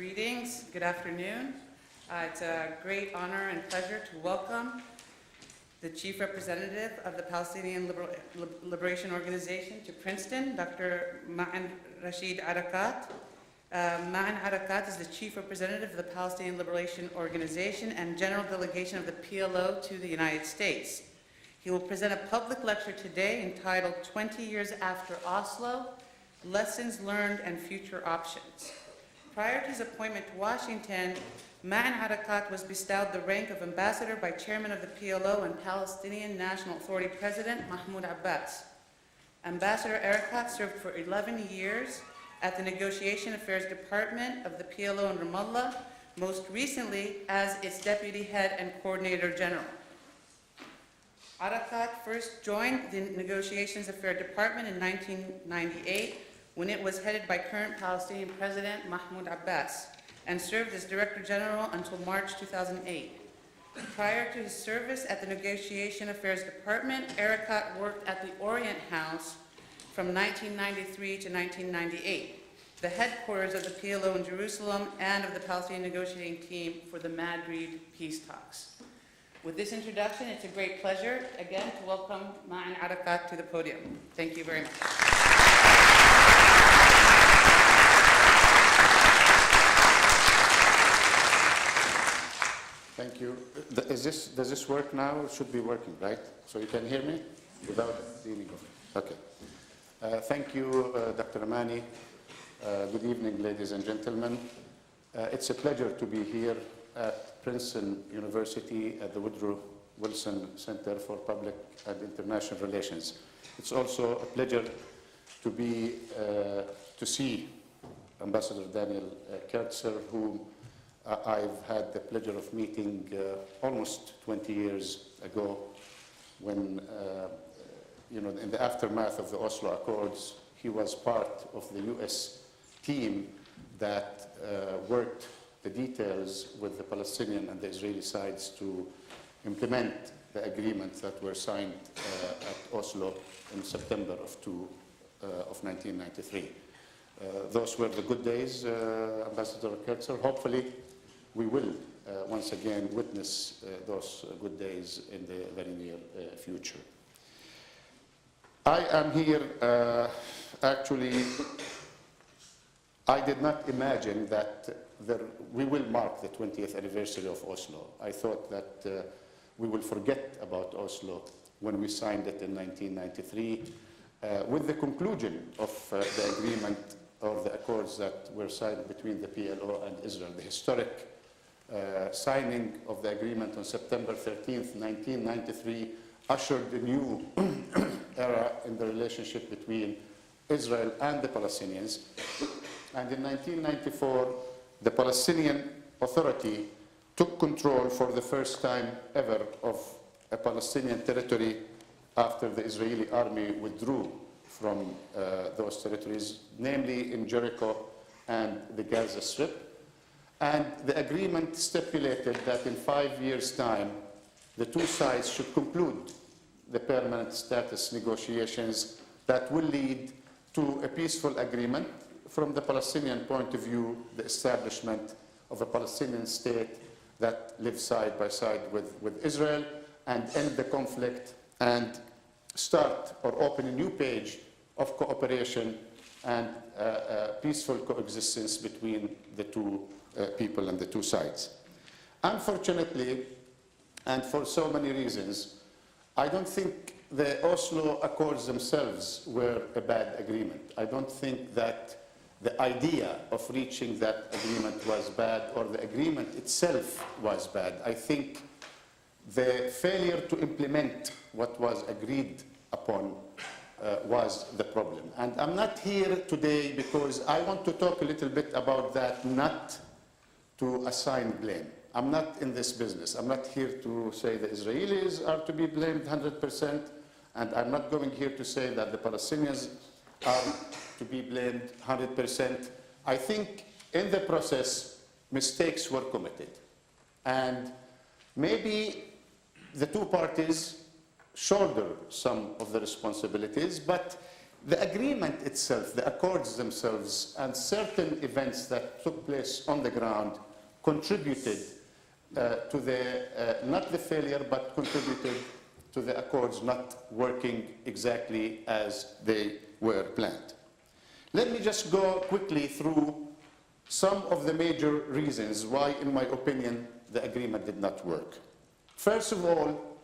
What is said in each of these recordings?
Greetings, good afternoon. It's a great honor and pleasure to welcome the Chief Representative of the Palestinian Liberation Organization to Princeton, Dr. Maen Rashid Areikat. Maen Areikat is the Chief Representative of the Palestinian Liberation Organization and General Delegation of the PLO to the United States. He will present a public lecture today entitled 20 Years After Oslo, Lessons Learned and Future Options. Prior to his appointment to Washington, Maen Areikat was bestowed the rank of ambassador by chairman of the PLO and Palestinian National Authority President Mahmoud Abbas. Ambassador Areikat served for 11 years at the Negotiation Affairs Department of the PLO in Ramallah, most recently as its deputy head and coordinator general. Areikat first joined the Negotiations Affairs Department in 1998 when it was headed by current Palestinian President Mahmoud Abbas and served as Director General until March 2008. Prior to his service at the Negotiation Affairs Department, Areikat worked at the Orient House from 1993 to 1998, the headquarters of the PLO in Jerusalem and of the Palestinian negotiating team for the Madrid peace talks. With this introduction, it's a great pleasure, again, to welcome Maen Areikat to the podium. Thank you very much. Thank you. Does this work now? It should be working, right? So you can hear me without leaning over. Okay. Thank you, Dr. Amani. Good evening, ladies and gentlemen. It's a pleasure to be here at Princeton University at the Woodrow Wilson Center for Public and International Relations. It's also a pleasure to see Ambassador Daniel Kertzer, whom I've had the pleasure of meeting almost 20 years ago when, in the aftermath of the Oslo Accords, he was part of the US team that worked the details with the Palestinian and the Israeli sides to implement the agreements that were signed at Oslo in September of 1993. Those were the good days, Ambassador Kertzer. Hopefully, we will once again witness those good days in the very near future. I am here, actually, I did not imagine that we will mark the 20th anniversary of Oslo. I thought that we will forget about Oslo when we signed it in 1993 with the conclusion of the agreement or the accords that were signed between the PLO and Israel. The historic signing of the agreement on September 13th, 1993 ushered a new era in the relationship between Israel and the Palestinians. And in 1994, the Palestinian Authority took control for the first time ever of a Palestinian territory after the Israeli army withdrew from those territories, namely in Jericho and the Gaza Strip. And the agreement stipulated that in 5 years' time, the two sides should conclude the permanent status negotiations that will lead to a peaceful agreement. From the Palestinian point of view, the establishment of a Palestinian state that lives side by side with Israel and end the conflict and start or open a new page of cooperation and peaceful coexistence between the two people and the two sides. Unfortunately, and for so many reasons, I don't think the Oslo Accords themselves were a bad agreement. I don't think that the idea of reaching that agreement was bad or the agreement itself was bad. I think the failure to implement what was agreed upon was the problem. And I'm not here today because I want to talk a little bit about that, not to assign blame. I'm not in this business. I'm not here to say the Israelis are to be blamed 100%, and I'm not going here to say that the Palestinians are to be blamed 100%. I think in the process, mistakes were committed. And maybe the two parties shoulder some of the responsibilities, but the agreement itself, the accords themselves, and certain events that took place on the ground contributed to the, not the failure, but contributed to the accords not working exactly as they were planned. Let me just go quickly through some of the major reasons why, in my opinion, the agreement did not work. First of all,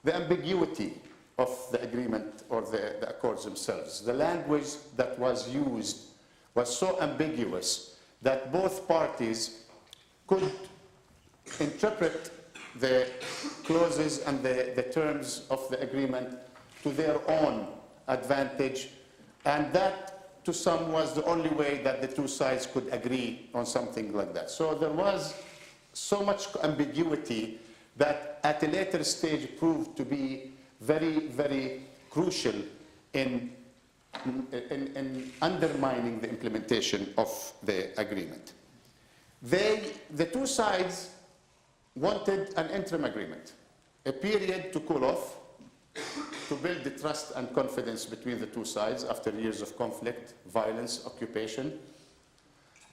the ambiguity of the agreement or the accords themselves. The language that was used was so ambiguous that both parties could interpret the clauses and the terms of the agreement to their own advantage, and that to some was the only way that the two sides could agree on something like that. So there was so much ambiguity that at a later stage proved to be very, very crucial in undermining the implementation of the agreement. The two sides wanted an interim agreement, a period to cool off, to build the trust and confidence between the two sides after years of conflict, violence, occupation.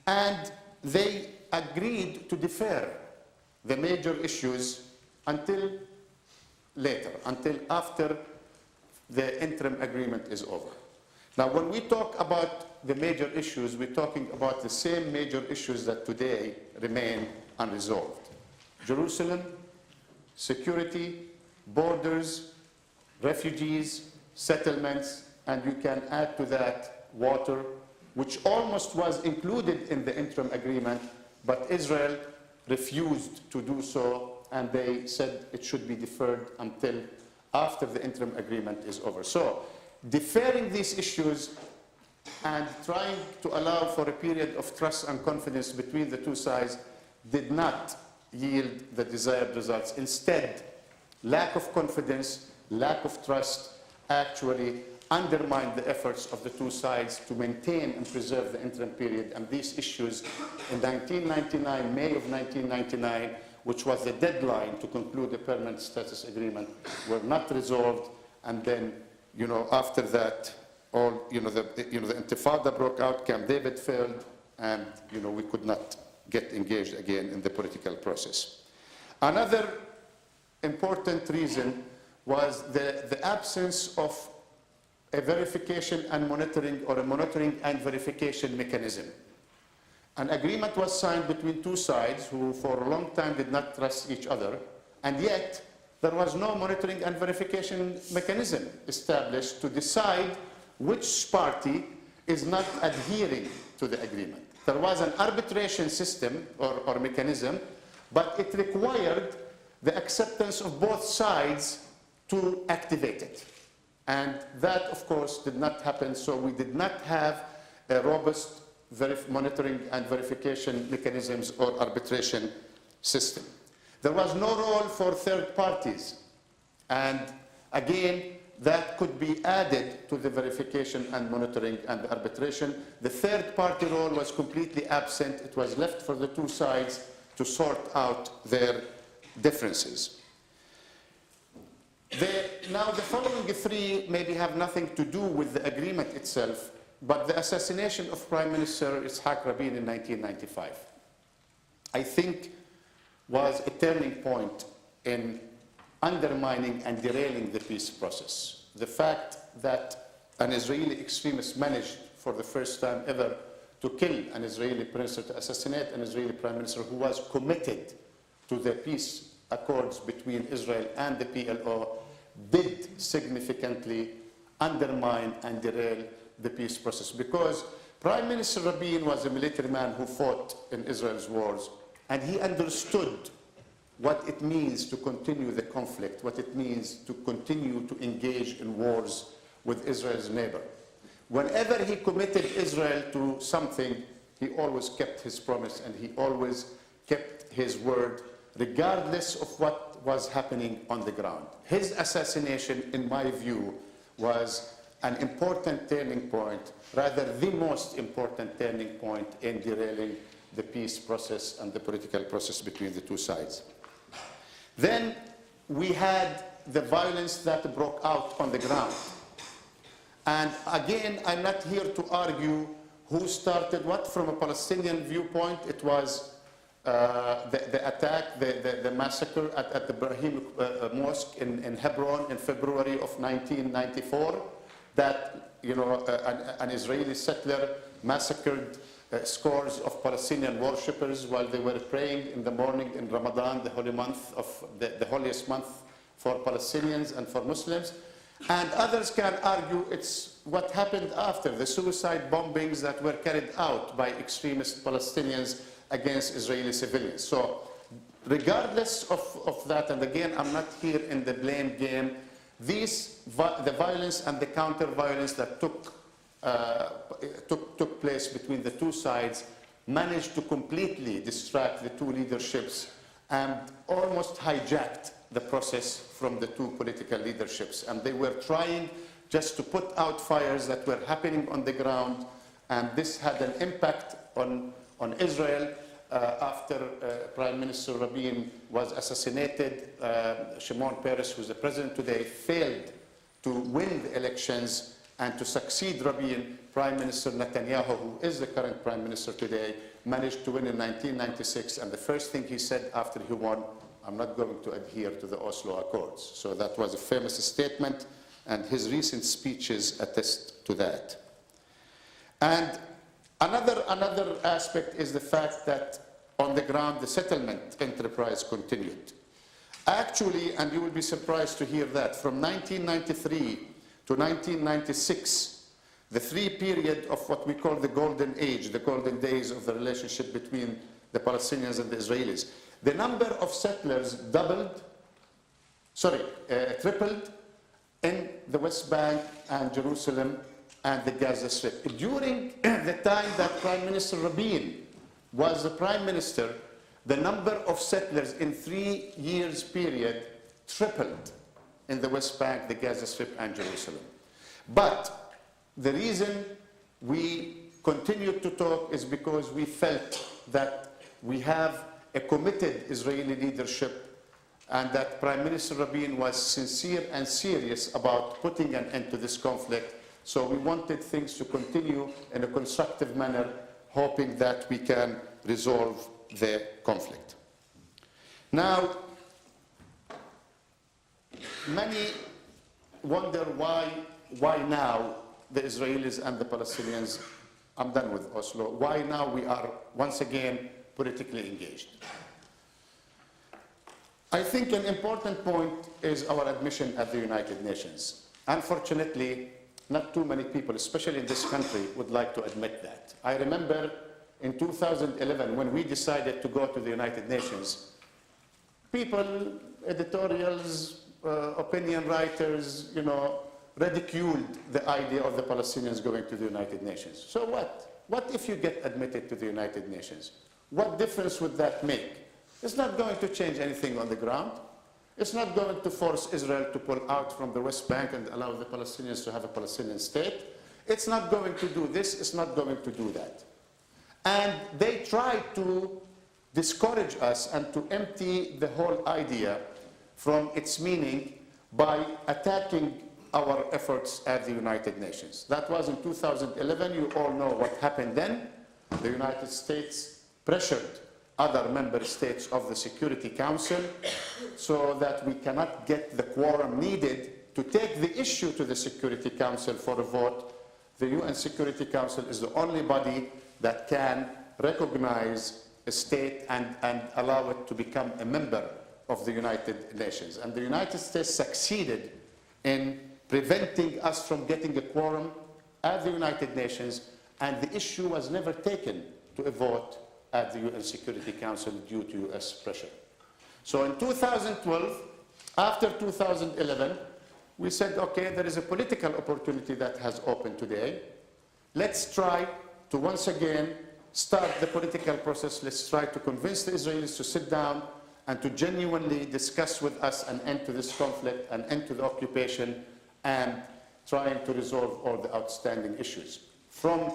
And they agreed to defer the major issues until later, until after the interim agreement is over. Now, when we talk about the major issues, we're talking about the same major issues that today remain unresolved. Jerusalem, security, borders, refugees, settlements, and you can add to that water, which almost was included in the interim agreement, but Israel refused to do so, and they said it should be deferred until after the interim agreement is over. So, deferring these issues and trying to allow for a period of trust and confidence between the two sides did not yield the desired results. Instead, lack of confidence, lack of trust actually undermined the efforts of the two sides to maintain and preserve the interim period. And these issues in 1999, May of 1999, which was the deadline to conclude a permanent status agreement, were not resolved. And then, after that, the Intifada broke out, Camp David failed, and, we could not get engaged again in the political process. Another important reason was the absence of a verification and monitoring, or a monitoring and verification mechanism. An agreement was signed between two sides who for a long time did not trust each other, and yet there was no monitoring and verification mechanism established to decide which party is not adhering to the agreement. There was an arbitration system or mechanism, but it required the acceptance of both sides to activate it. And that, of course, did not happen, so we did not have a robust monitoring and verification mechanisms or arbitration system. There was no role for third parties, and again, that could be added to the verification and monitoring and arbitration. The third party role was completely absent. It was left for the two sides to sort out their differences. Now, the following three maybe have nothing to do with the agreement itself, but the assassination of Prime Minister Yitzhak Rabin in 1995, I think, was a turning point in undermining and derailing the peace process. The fact that an Israeli extremist managed for the first time ever to kill an Israeli minister, to assassinate an Israeli prime minister who was committed to the peace accords between Israel and the PLO, did significantly undermine and derail the peace process. Because Prime Minister Rabin was a military man who fought in Israel's wars, and he understood what it means to continue the conflict, what it means to continue to engage in wars with Israel's neighbor. Whenever he committed Israel to something, he always kept his promise and he always kept his word, regardless of what was happening on the ground. His assassination, in my view, was an important turning point, rather the most important turning point in derailing the peace process and the political process between the two sides. Then we had the violence that broke out on the ground. And again, I'm not here to argue who started what. From a Palestinian viewpoint, it was the attack, the massacre at the Ibrahim Mosque in Hebron in February of 1994, that an Israeli settler massacred scores of Palestinian worshippers while they were praying in the morning in Ramadan, the holy month of the holiest month for Palestinians and for Muslims. And others can argue it's what happened after the suicide bombings that were carried out by extremist Palestinians against Israeli civilians. So regardless of that, and again, I'm not here in the blame game, the violence and the counter-violence that took place between the two sides managed to completely distract the two leaderships and almost hijacked the process from the two political leaderships. And they were trying just to put out fires that were happening on the ground, and this had an impact on Israel after Prime Minister Rabin was assassinated. Shimon Peres, who's the president today, failed to win the elections and to succeed Rabin. Prime Minister Netanyahu, who is the current Prime Minister today, managed to win in 1996, and the first thing he said after he won, I'm not going to adhere to the Oslo Accords. So that was a famous statement, and his recent speeches attest to that. And another aspect is the fact that on the ground the settlement enterprise continued. Actually, and you will be surprised to hear that, from 1993 to 1996, the period of what we call the golden age, the golden days of the relationship between the Palestinians and the Israelis, the number of settlers tripled in the West Bank and Jerusalem and the Gaza Strip. During the time that Prime Minister Rabin was the Prime Minister, the number of settlers in 3 years period tripled in the West Bank, the Gaza Strip, and Jerusalem. But the reason we continued to talk is because we felt that we have a committed Israeli leadership and that Prime Minister Rabin was sincere and serious about putting an end to this conflict. So we wanted things to continue in a constructive manner, hoping that we can resolve the conflict. Now, many wonder why now the Israelis and the Palestinians, I'm done with Oslo, why now we are once again politically engaged. I think an important point is our admission at the United Nations. Unfortunately, not too many people, especially in this country, would like to admit that. I remember in 2011, when we decided to go to the United Nations, people, editorials, opinion writers, ridiculed the idea of the Palestinians going to the United Nations. So what? What if you get admitted to the United Nations? What difference would that make? It's not going to change anything on the ground. It's not going to force Israel to pull out from the West Bank and allow the Palestinians to have a Palestinian state. It's not going to do this. It's not going to do that. And they try to discourage us and to empty the whole idea from its meaning by attacking our efforts at the United Nations. That was in 2011. You all know what happened then. The United States pressured other member states of the Security Council so that we cannot get the quorum needed to take the issue to the Security Council for a vote. The UN Security Council is the only body that can recognize a state and allow it to become a member of the United Nations. And the United States succeeded in preventing us from getting a quorum at the United Nations, and the issue was never taken to a vote at the UN Security Council due to US pressure. So in 2012, after 2011, we said, okay, there is a political opportunity that has opened today. Let's try to once again start the political process. Let's try to convince the Israelis to sit down and to genuinely discuss with us an end to this conflict, an end to the occupation, and trying to resolve all the outstanding issues. From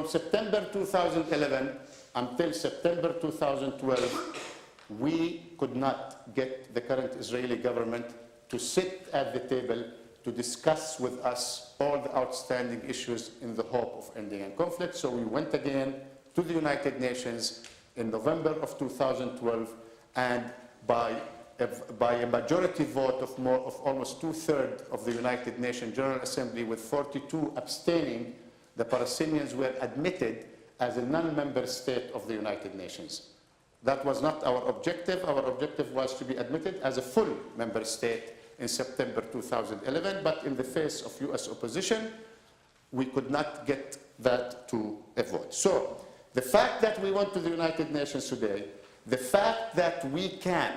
September 2011 until September 2012, we could not get the current Israeli government to sit at the table to discuss with us all the outstanding issues in the hope of ending a conflict. So we went again to the United Nations in November of 2012, and by a majority vote of almost 2/3 of the United Nations General Assembly, with 42 abstaining, the Palestinians were admitted as a non-member state of the United Nations. That was not our objective. Our objective was to be admitted as a full member state in September 2011, but in the face of US opposition, we could not get that to a vote. So the fact that we went to the United Nations today, the fact that we can,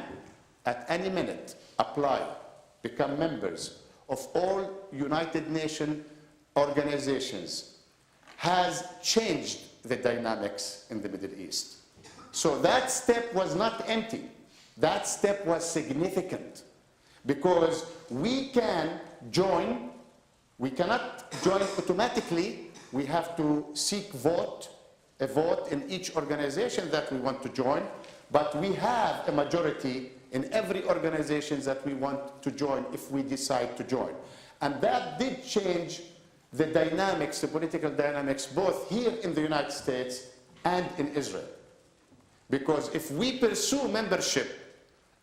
at any minute, apply, become members of all United Nations organizations, has changed the dynamics in the Middle East. So that step was not empty. That step was significant, because we can join. We cannot join automatically. We have to seek a vote in each organization that we want to join, but we have a majority in every organization that we want to join if we decide to join. And that did change the dynamics, the political dynamics, both here in the United States and in Israel. Because if we pursue membership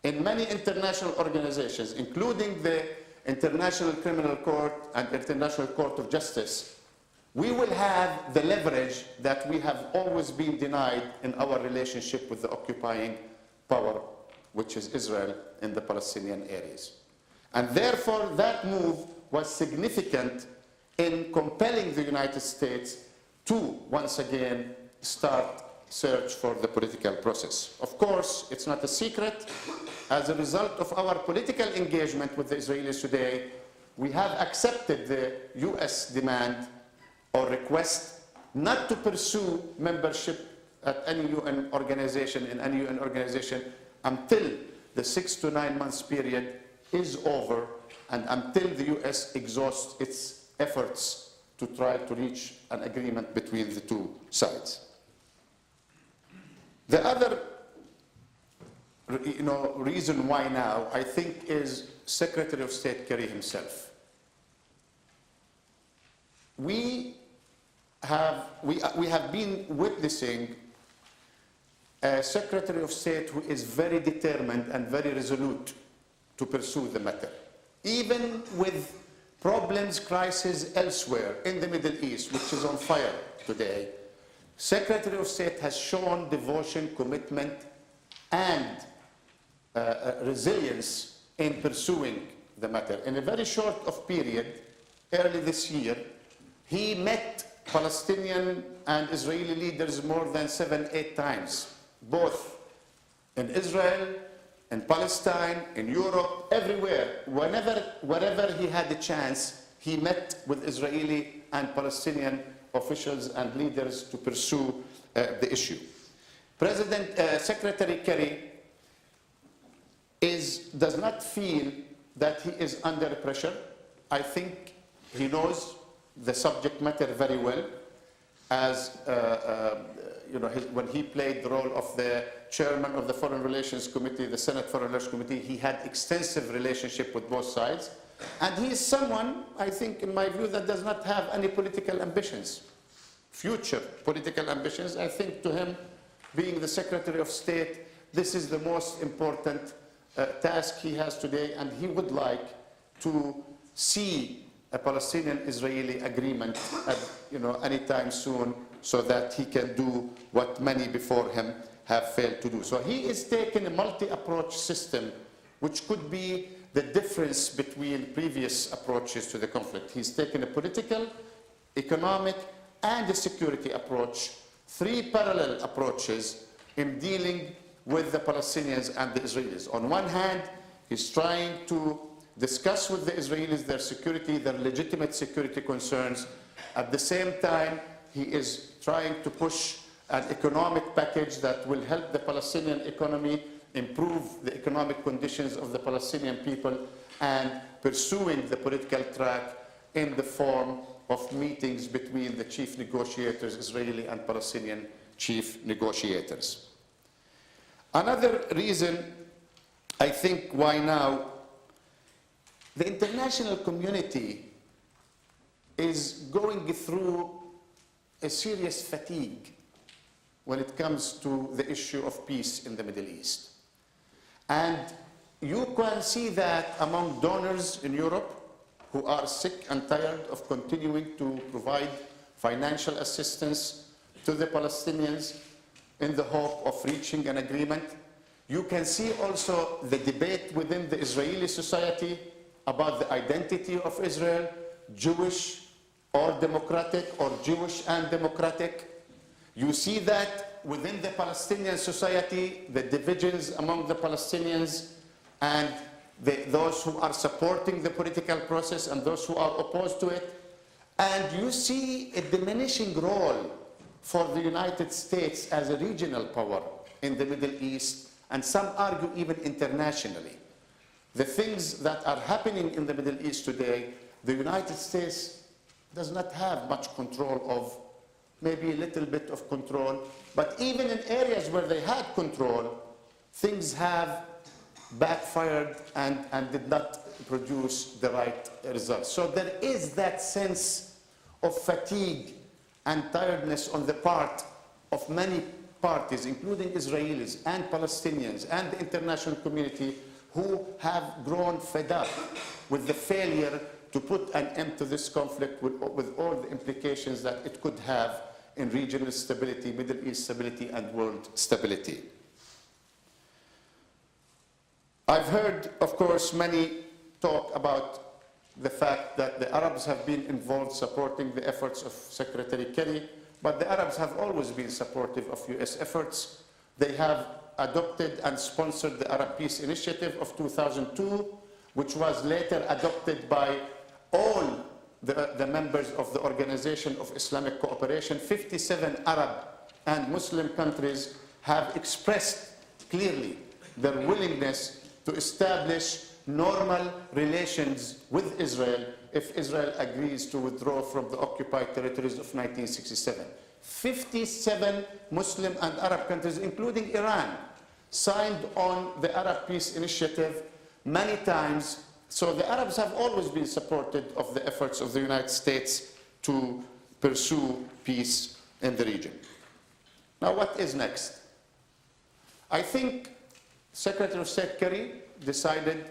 in many international organizations, including the International Criminal Court and International Court of Justice, we will have the leverage that we have always been denied in our relationship with the occupying power, which is Israel in the Palestinian areas. And therefore, that move was significant in compelling the United States to, once again, start search for the political process. Of course, it's not a secret. As a result of our political engagement with the Israelis today, we have accepted the US demand or request not to pursue membership at any UN organization, until the 6 to 9 months period is over and until the US exhausts its efforts to try to reach an agreement between the two sides. The other reason why now, I think, is Secretary of State Kerry himself. We have been witnessing a Secretary of State who is very determined and very resolute to pursue the matter. Even with problems, crises elsewhere in the Middle East, which is on fire today, Secretary of State has shown devotion, commitment, and resilience in pursuing the matter. In a very short of period, early this year, he met Palestinian and Israeli leaders more than 7-8 times, both in Israel, in Palestine, in Europe, everywhere. Wherever he had a chance, he met with Israeli and Palestinian officials and leaders to pursue the issue. Secretary Kerry does not feel that he is under pressure. I think he knows the subject matter very well, as when he played the role of the chairman of the Foreign Relations Committee, the Senate Foreign Relations Committee. He had extensive relationship with both sides. And he is someone, I think, in my view, that does not have any political ambitions, future political ambitions. I think to him, being the Secretary of State, this is the most important task he has today, and he would like to see a Palestinian-Israeli agreement anytime soon, so that he can do what many before him have failed to do. So he is taking a multi-approach system, which could be the difference between previous approaches to the conflict. He's taken a political, economic, and a security approach, 3 parallel approaches in dealing with the Palestinians and the Israelis. On one hand, he's trying to discuss with the Israelis their security, their legitimate security concerns. At the same time, he is trying to push an economic package that will help the Palestinian economy, improve the economic conditions of the Palestinian people, and pursuing the political track in the form of meetings between the chief negotiators, Israeli and Palestinian chief negotiators. Another reason, I think, why now the international community is going through a serious fatigue when it comes to the issue of peace in the Middle East. And you can see that among donors in Europe who are sick and tired of continuing to provide financial assistance to the Palestinians in the hope of reaching an agreement. You can see also the debate within the Israeli society about the identity of Israel, Jewish or democratic, or Jewish and democratic. You see that within the Palestinian society, the divisions among the Palestinians and those who are supporting the political process and those who are opposed to it. And you see a diminishing role for the United States as a regional power in the Middle East, and some argue even internationally. The things that are happening in the Middle East today, the United States does not have much control of, maybe a little bit of control, but even in areas where they had control, things have backfired and did not produce the right results. So there is that sense of fatigue and tiredness on the part of many parties, including Israelis and Palestinians and the international community, who have grown fed up with the failure to put an end to this conflict with all the implications that it could have in regional stability, Middle East stability, and world stability. I've heard, of course, many talk about the fact that the Arabs have been involved supporting the efforts of Secretary Kerry, but the Arabs have always been supportive of US efforts. They have adopted and sponsored the Arab Peace Initiative of 2002, which was later adopted by all the members of the Organization of Islamic Cooperation. 57 Arab and Muslim countries have expressed clearly their willingness to establish normal relations with Israel if Israel agrees to withdraw from the occupied territories of 1967. 57 Muslim and Arab countries, including Iran, signed on the Arab Peace Initiative many times. So the Arabs have always been supportive of the efforts of the United States to pursue peace in the region. Now, what is next? I think Secretary of State Kerry decided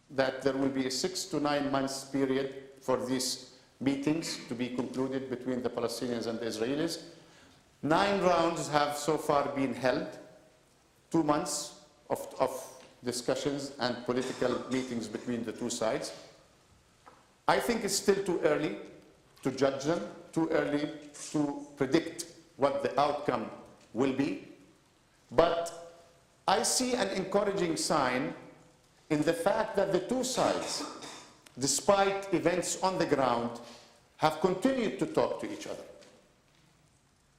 that there will be a 6 to 9 months period for these meetings to be concluded between the Palestinians and the Israelis. 9 rounds have so far been held, 2 months of discussions and political meetings between the two sides. I think it's still too early to judge them, too early to predict what the outcome will be. But I see an encouraging sign in the fact that the two sides, despite events on the ground, have continued to talk to each other,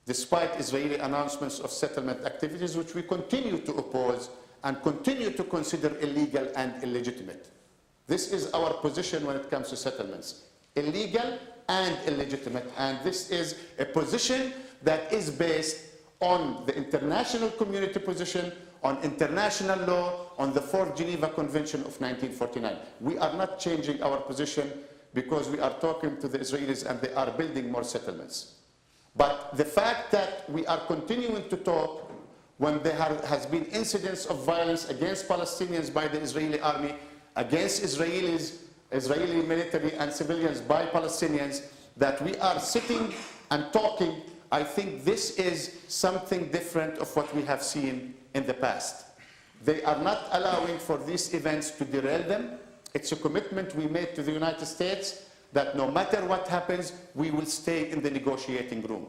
despite Israeli announcements of settlement activities, which we continue to oppose and continue to consider illegal and illegitimate. This is our position when it comes to settlements: illegal and illegitimate. And this is a position that is based on the international community position, on international law, on the 4th Geneva Convention of 1949. We are not changing our position because we are talking to the Israelis and they are building more settlements. But the fact that we are continuing to talk when there has been incidents of violence against Palestinians by the Israeli army, against Israeli military and civilians by Palestinians, that we are sitting and talking, I think this is something different of what we have seen in the past. They are not allowing for these events to derail them. It's a commitment we made to the United States that no matter what happens, we will stay in the negotiating room.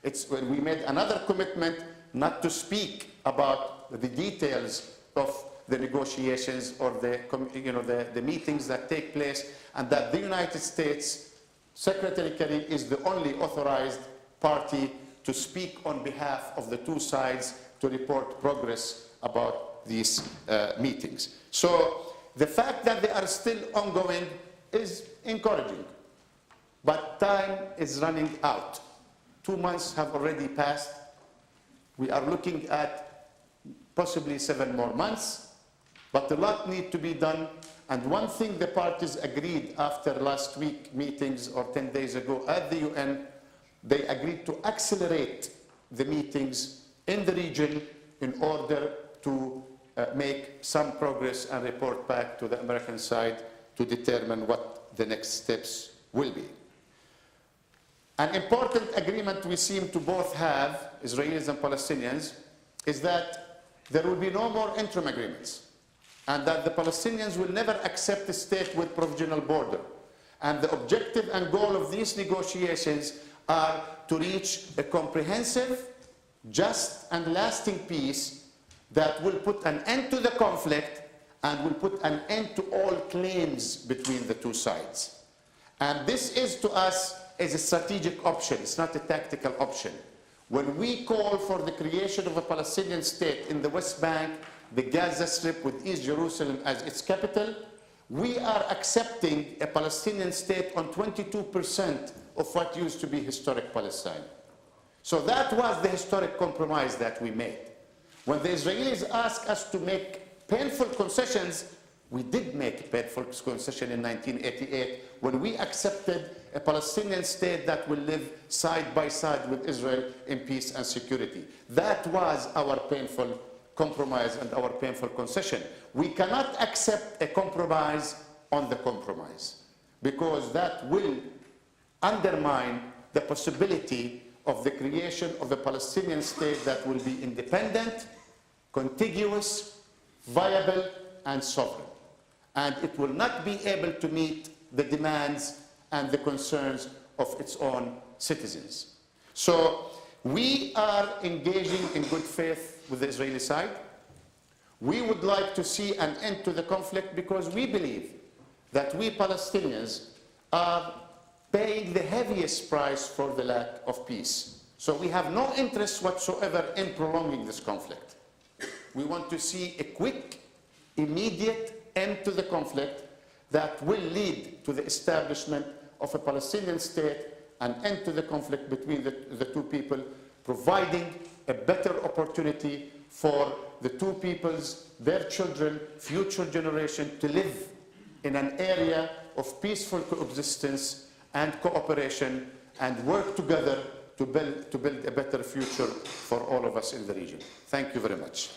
We made another commitment not to speak about the details of the negotiations or the meetings that take place, and that the United States, Secretary Kerry, is the only authorized party to speak on behalf of the two sides to report progress about these meetings. So the fact that they are still ongoing is encouraging, but time is running out. 2 months have already passed. We are looking at possibly 7 more months, but a lot needs to be done, And one thing the parties agreed after last week meetings or 10 days ago at the UN, they agreed to accelerate the meetings in the region in order to make some progress and report back to the American side to determine what the next steps will be. An important agreement we seem to both have, Israelis and Palestinians, is that there will be no more interim agreements, and that the Palestinians will never accept a state with provisional border. And the objective and goal of these negotiations are to reach a comprehensive, just and lasting peace that will put an end to the conflict and will put an end to all claims between the two sides. And this is, to us, is a strategic option. It's not a tactical option. When we call for the creation of a Palestinian state in the West Bank, the Gaza Strip with East Jerusalem as its capital, we are accepting a Palestinian state on 22% of what used to be historic Palestine. So that was the historic compromise that we made. When the Israelis asked us to make painful concessions, we did make a painful concession in 1988 when we accepted a Palestinian state that will live side by side with Israel in peace and security. That was our painful compromise and our painful concession. We cannot accept a compromise on the compromise, because that will undermine the possibility of the creation of a Palestinian state that will be independent, contiguous, viable, and sovereign. And it will not be able to meet the demands and the concerns of its own citizens. So we are engaging in good faith with the Israeli side. We would like to see an end to the conflict because we believe that we Palestinians are paying the heaviest price for the lack of peace. So we have no interest whatsoever in prolonging this conflict. We want to see a quick, immediate end to the conflict that will lead to the establishment of a Palestinian state, an end to the conflict between the two people, providing a better opportunity for the two peoples, their children, future generation to live in an area of peaceful coexistence and cooperation and work together to build a better future for all of us in the region. Thank you very much.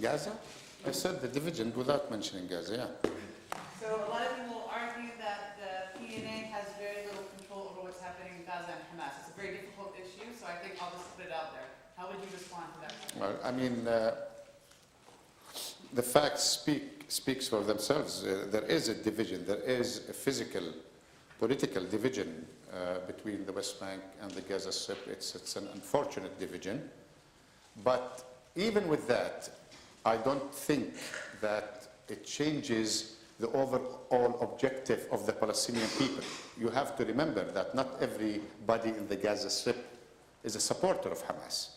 Gaza? I said the division without mentioning Gaza, yeah. So a lot of people argue that the PNA has very little control over what's happening in Gaza and Hamas. It's a very difficult issue, so I think I'll just put it out there. How would you respond to that? Well, I mean, the facts speaks for themselves. There is a division. There is a physical, political division between the West Bank and the Gaza Strip. It's an unfortunate division. But even with that, I don't think that it changes the overall objective of the Palestinian people. You have to remember that not everybody in the Gaza Strip is a supporter of Hamas.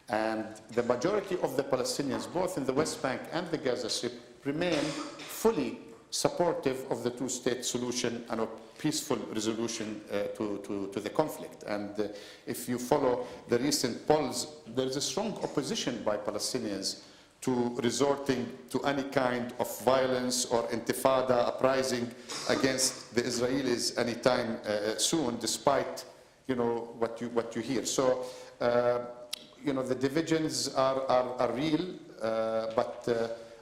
And the majority of the Palestinians, both in the West Bank and the Gaza Strip, remain fully supportive of the two-state solution and a peaceful resolution to the conflict. And if you follow the recent polls, there is a strong opposition by Palestinians to resorting to any kind of violence or intifada uprising against the Israelis anytime soon, despite what you hear. So the divisions are real, but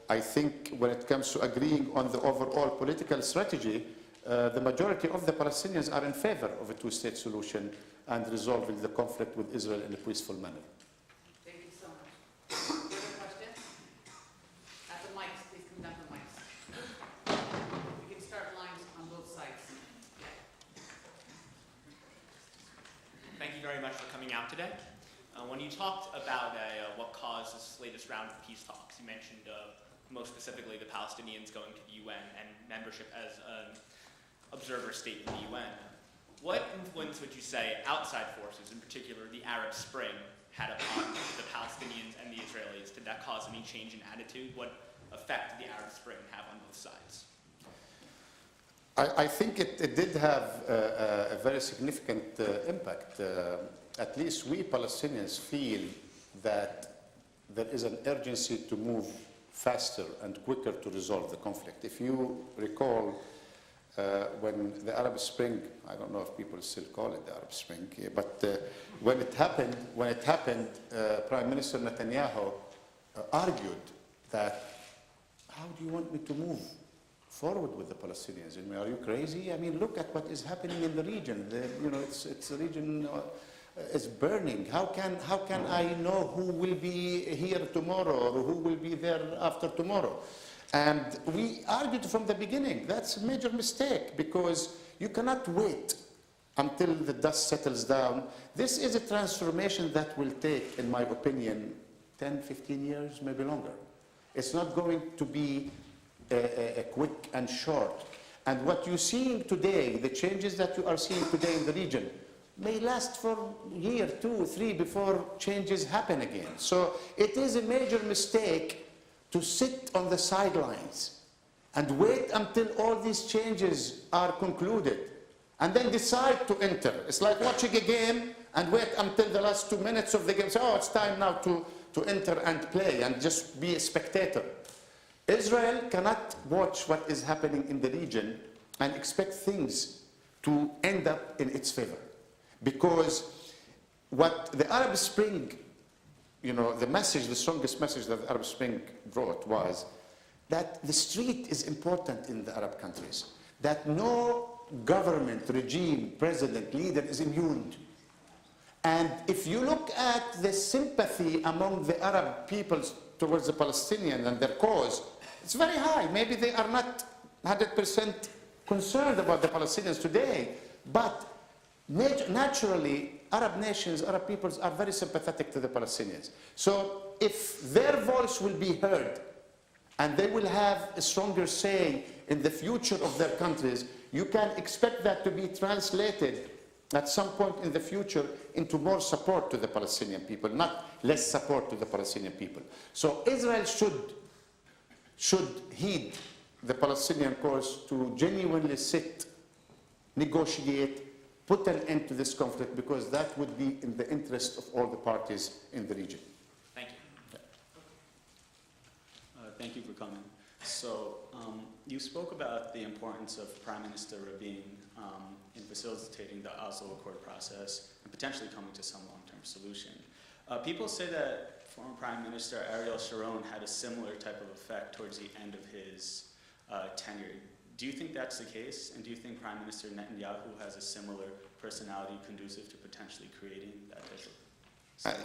I think when it comes to agreeing on the overall political strategy, the majority of the Palestinians are in favor of a two-state solution and resolving the conflict with Israel in a peaceful manner. Thank you so much. Very much for coming out today. when you talked about what caused this latest round of peace talks, you mentioned most specifically the Palestinians going to the UN and membership as an observer state in the UN. What influence would you say outside forces, in particular the Arab Spring, had upon the Palestinians and the Israelis? Did that cause any change in attitude? What effect did the Arab Spring have on both sides? I think it did have a very significant impact. At least we Palestinians feel that there is an urgency to move faster and quicker to resolve the conflict. If you recall, when the Arab Spring, I don't know if people still call it the Arab Spring, but when it happened, Prime Minister Netanyahu argued that, how do you want me to move forward with the Palestinians? I mean, are you crazy? I mean, look at what is happening in the region. It's a region is burning. How can I know who will be here tomorrow or who will be there after tomorrow? And we argued from the beginning, that's a major mistake, because you cannot wait until the dust settles down. This is a transformation that will take, in my opinion, 10, 15 years, maybe longer. It's not going to be a quick and short. And what you're seeing today, the changes that you are seeing today in the region, may last for a year, 2, 3 before changes happen again. So it is a major mistake to sit on the sidelines and wait until all these changes are concluded and then decide to enter. It's like watching a game and wait until the last 2 minutes of the game. Say, oh, it's time now to enter and play and just be a spectator. Israel cannot watch what is happening in the region and expect things to end up in its favor. Because what the Arab Spring, the message, the strongest message that the Arab Spring brought was that the street is important in the Arab countries, that no government, regime, president, leader is immune. And if you look at the sympathy among the Arab peoples towards the Palestinians and their cause, it's very high. Maybe they are not 100% concerned about the Palestinians today, but naturally, Arab nations, Arab peoples are very sympathetic to the Palestinians. So if their voice will be heard and they will have a stronger say in the future of their countries, you can expect that to be translated at some point in the future into more support to the Palestinian people, not less support to the Palestinian people. So Israel should heed the Palestinian cause to genuinely sit, negotiate, put an end to this conflict, because that would be in the interest of all the parties in the region. Thank you. Thank you for coming. So you spoke about the importance of Prime Minister Rabin in facilitating the Oslo Accord process and potentially coming to some long-term solution. People say that former Prime Minister Ariel Sharon had a similar type of effect towards the end of his tenure. Do you think that's the case? And do you think Prime Minister Netanyahu has a similar personality conducive to potentially creating that type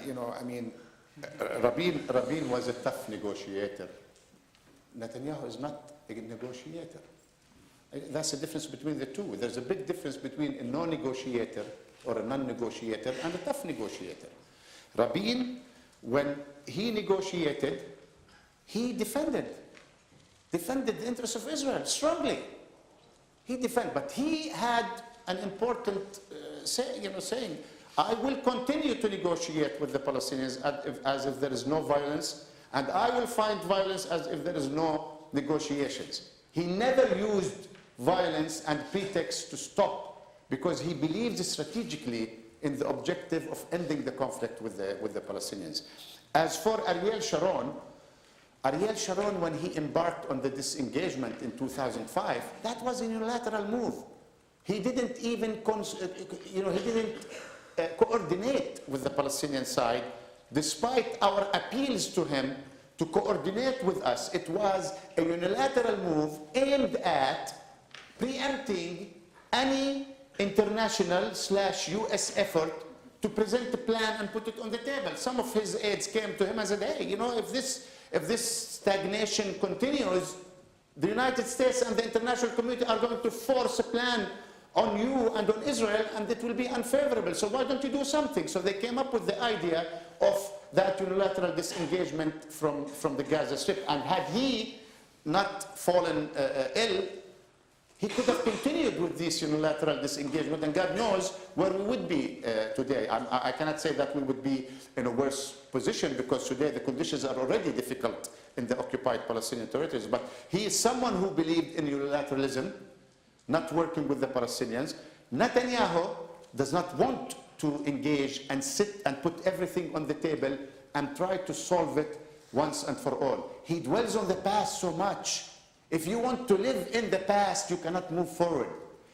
of... Rabin was a tough negotiator. Netanyahu is not a negotiator. That's the difference between the two. There's a big difference between a no-negotiator or a non-negotiator and a tough negotiator. Rabin, when he negotiated, he defended the interests of Israel strongly. But he had an important saying, I will continue to negotiate with the Palestinians as if there is no violence, and I will find violence as if there is no negotiations. He never used violence and pretext to stop, because he believed strategically in the objective of ending the conflict with the Palestinians. As for Ariel Sharon, when he embarked on the disengagement in 2005, that was a unilateral move. He didn't even coordinate with the Palestinian side, despite our appeals to him to coordinate with us. It was a unilateral move aimed at preempting any international/US effort to present a plan and put it on the table. Some of his aides came to him and said, hey, if this stagnation continues, the United States and the international community are going to force a plan on you and on Israel, and it will be unfavorable. So why don't you do something? So they came up with the idea of that unilateral disengagement from the Gaza Strip. And had he not fallen ill, he could have continued with this unilateral disengagement, and God knows where we would be today. I cannot say that we would be in a worse position, because today the conditions are already difficult in the occupied Palestinian territories. But he is someone who believed in unilateralism, not working with the Palestinians. Netanyahu does not want to engage and sit and put everything on the table and try to solve it once and for all. He dwells on the past so much. If you want to live in the past, you cannot move forward.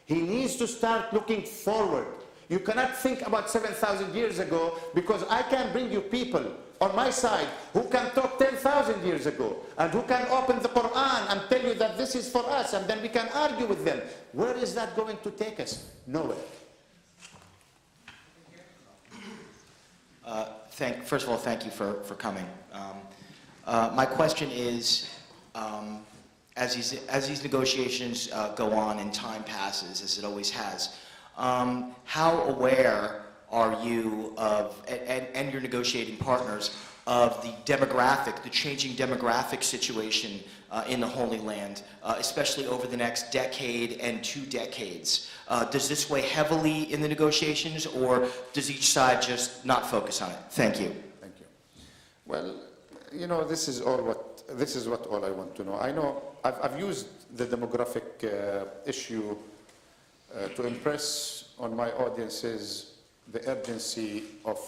He needs to start looking forward. You cannot think about 7,000 years ago, because I can bring you people on my side who can talk 10,000 years ago and who can open the Quran and tell you that this is for us, and then we can argue with them. Where is that going to take us? Nowhere. First of all, thank you for coming. My question is, as these negotiations go on and time passes, as it always has, how aware are you of, and your negotiating partners, of the changing demographic situation in the Holy Land, especially over the next decade and 2 decades? Does this weigh heavily in the negotiations, or does each side just not focus on it? Thank you. Thank you. Well, you know, this is what all I want to know. I know I've used the demographic issue to impress on my audiences the urgency of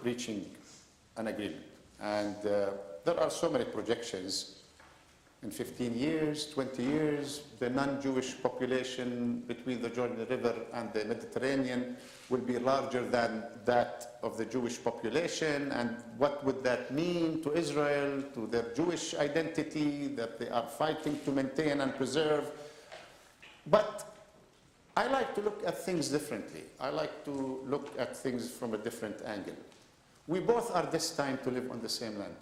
reaching an agreement. And there are so many projections. In 15 years, 20 years, the non-Jewish population between the Jordan River and the Mediterranean will be larger than that of the Jewish population. And what would that mean to Israel, to their Jewish identity that they are fighting to maintain and preserve? But I like to look at things differently. I like to look at things from a different angle. We both are destined to live on the same land.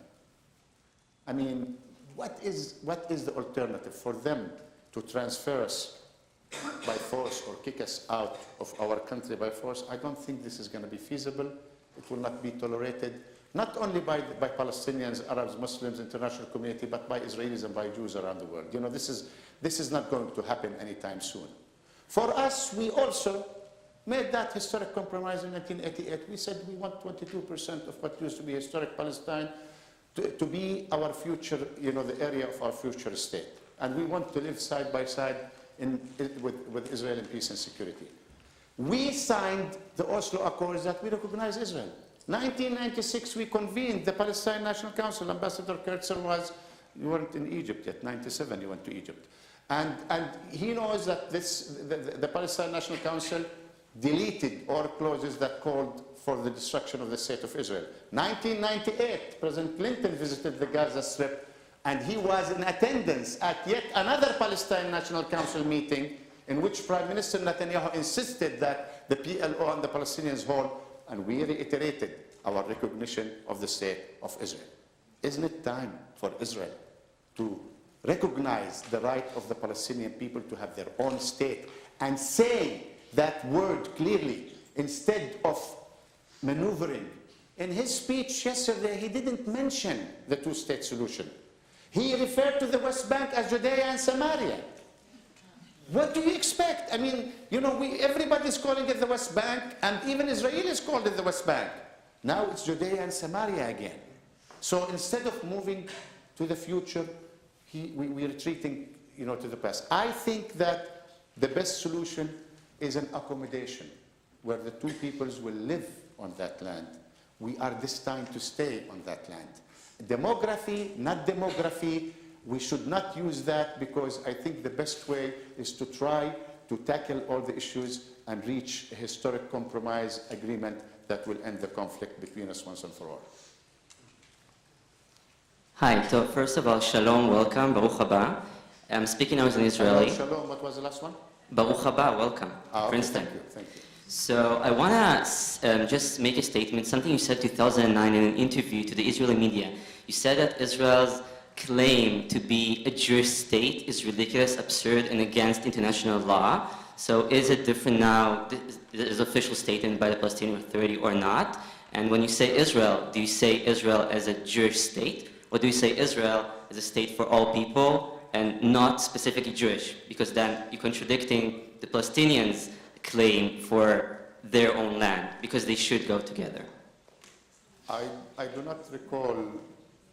I mean, what is the alternative? For them to transfer us by force or kick us out of our country by force? I don't think this is going to be feasible. It will not be tolerated, not only by Palestinians, Arabs, Muslims, international community, but by Israelis and by Jews around the world. You know, this is not going to happen anytime soon. For us, we also made that historic compromise in 1988. We said we want 22% of what used to be historic Palestine to be our future, you know, the area of our future state. And we want to live side by side with Israel in peace and security. We signed the Oslo Accords that we recognize Israel. 1996, we convened the Palestinian National Council. Ambassador Kerry you weren't in Egypt yet, 97 you went to Egypt. And he knows that the Palestinian National Council deleted all clauses that called for the destruction of the state of Israel. 1998, President Clinton visited the Gaza Strip, and he was in attendance at yet another Palestinian National Council meeting in which Prime Minister Netanyahu insisted that the PLO and the Palestinians hold, and we reiterated our recognition of the state of Israel. Isn't it time for Israel to recognize the right of the Palestinian people to have their own state and say that word clearly instead of maneuvering? In his speech yesterday, he didn't mention the two-state solution. He referred to the West Bank as Judea and Samaria. What do you expect? I mean, you know, everybody's calling it the West Bank, and even Israelis called it the West Bank. Now it's Judea and Samaria again. So instead of moving to the future, we're retreating, you know, to the past. I think that the best solution is an accommodation where the two peoples will live on that land. We are destined to stay on that land. Demography, not demography, we should not use that, because I think the best way is to try to tackle all the issues and reach a historic compromise agreement that will end the conflict between us once and for all. Hi, so first of all, Shalom, welcome, Baruch haba. I'm speaking now as an Israeli. Hello, Shalom, what was the last one? Baruch haba, welcome, Princeton. Thank you. So I want to just make a statement, something you said 2009 in an interview to the Israeli media. You said that Israel's claim to be a Jewish state is ridiculous, absurd, and against international law. So is it different now? Is official statement by the Palestinian Authority or not? And when you say Israel, do you say Israel as a Jewish state? Or do you say Israel as a state for all people and not specifically Jewish? Because then you're contradicting the Palestinians' claim for their own land, because they should go together. I do not recall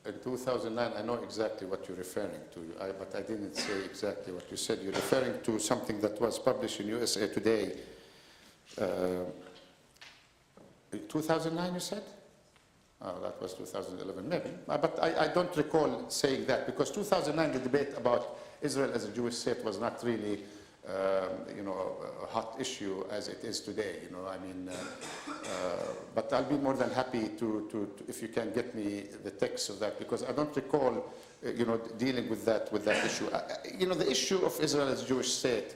in 2009, I know exactly what you're referring to, but I didn't say exactly what you said. You're referring to something that was published in USA Today. 2009, you said? Oh, that was 2011, maybe. But I don't recall saying that, because 2009, the debate about Israel as a Jewish state was not really, a hot issue as it is today. But I'll be more than happy to if you can get me the text of that, because I don't recall, dealing with that issue. The issue of Israel as a Jewish state.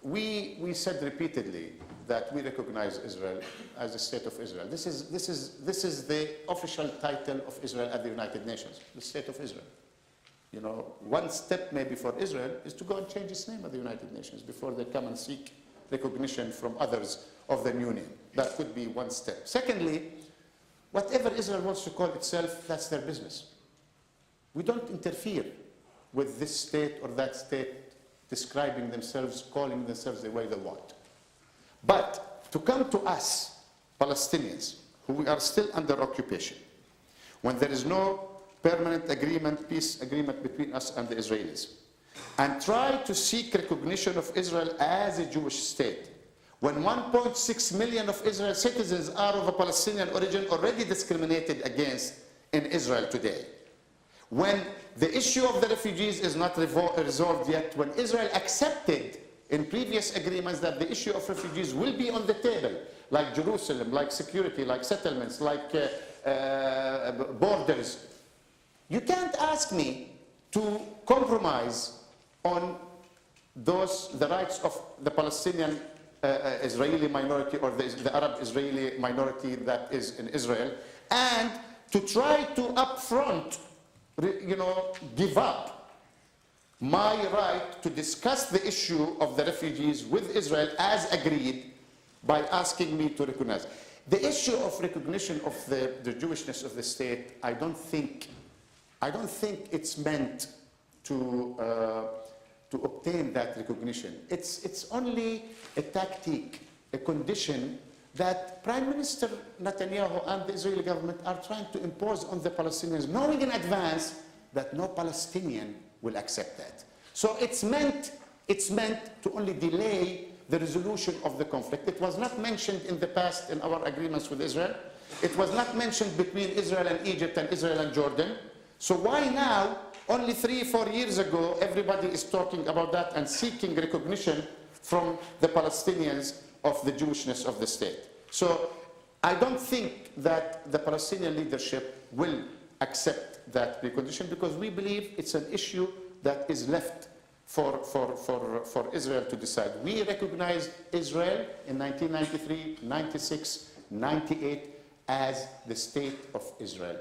We said repeatedly that we recognize Israel as a state of Israel. This is the official title of Israel at the United Nations, the State of Israel. One step maybe for Israel is to go and change its name at the United Nations before they come and seek recognition from others of the new name. That could be one step. Secondly, whatever Israel wants to call itself, that's their business. We don't interfere with this state or that state describing themselves, calling themselves the way they want. But to come to us, Palestinians, who are still under occupation, when there is no permanent agreement, peace agreement between us and the Israelis, and try to seek recognition of Israel as a Jewish state, when 1.6 million of Israel's citizens are of a Palestinian origin already discriminated against in Israel today, when the issue of the refugees is not resolved yet, when Israel accepted in previous agreements that the issue of refugees will be on the table, like Jerusalem, like security, like settlements, like borders, you can't ask me to compromise on the rights of the Palestinian Israeli minority or the Arab Israeli minority that is in Israel, and to try to upfront, give up my right to discuss the issue of the refugees with Israel as agreed by asking me to recognize. The issue of recognition of the Jewishness of the state, I don't think it's meant to obtain that recognition. It's only a tactic, a condition that Prime Minister Netanyahu and the Israeli government are trying to impose on the Palestinians, knowing in advance that no Palestinian will accept that. So it's meant to only delay the resolution of the conflict. It was not mentioned in the past in our agreements with Israel. It was not mentioned between Israel and Egypt and Israel and Jordan. So why now, only 3-4 years ago, everybody is talking about that and seeking recognition from the Palestinians of the Jewishness of the state? So I don't think that the Palestinian leadership will accept that precondition, because we believe it's an issue that is left for Israel to decide. We recognized Israel in 1993, 96, 98 as the state of Israel.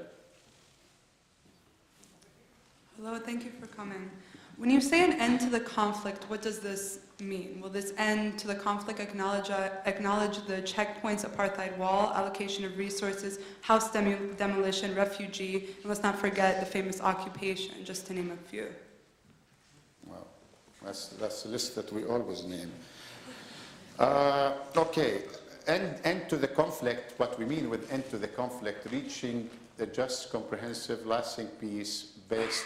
Hello, thank you for coming. When you say an end to the conflict, what does this mean? Will this end to the conflict acknowledge the checkpoints, apartheid wall, allocation of resources, house demolition, refugee, and let's not forget the famous occupation, just to name a few? Well, that's a list that we always name. Okay, end to the conflict, what we mean with end to the conflict, reaching a just, comprehensive, lasting peace based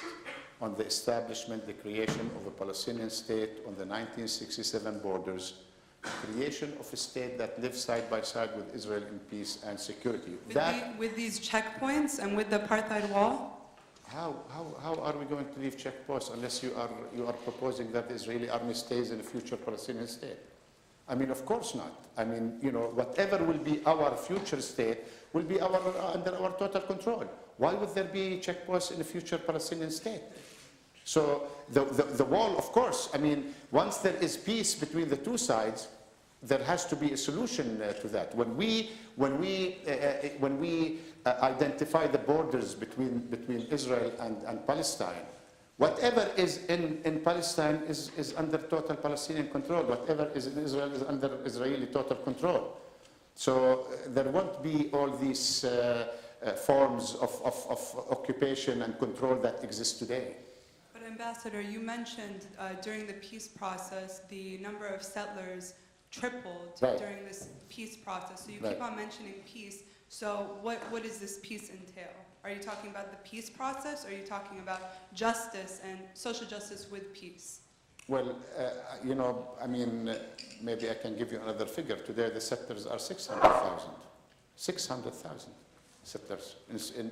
on the establishment, the creation of a Palestinian state on the 1967 borders, creation of a state that lives side by side with Israel in peace and security. With these checkpoints and with the apartheid wall? How are we going to leave checkpoints unless you are proposing that the Israeli army stays in a future Palestinian state? I mean, of course not. I mean, whatever will be our future state will be under our total control. Why would there be checkpoints in a future Palestinian state? So the wall, of course, I mean, once there is peace between the two sides, there has to be a solution to that. When we identify the borders between Israel and Palestine, Whatever is in Palestine is under total Palestinian control. Whatever is in Israel is under Israeli total control. So there won't be all these forms of occupation and control that exist today. But Ambassador, you mentioned during the peace process, the number of settlers tripled Right. during this peace process. So you Right. keep on mentioning peace. So what does this peace entail? Are you talking about the peace process, or are you talking about justice and social justice with peace? Well, you know, I mean, maybe I can give you another figure. Today, the settlers are 600,000. 600,000 settlers.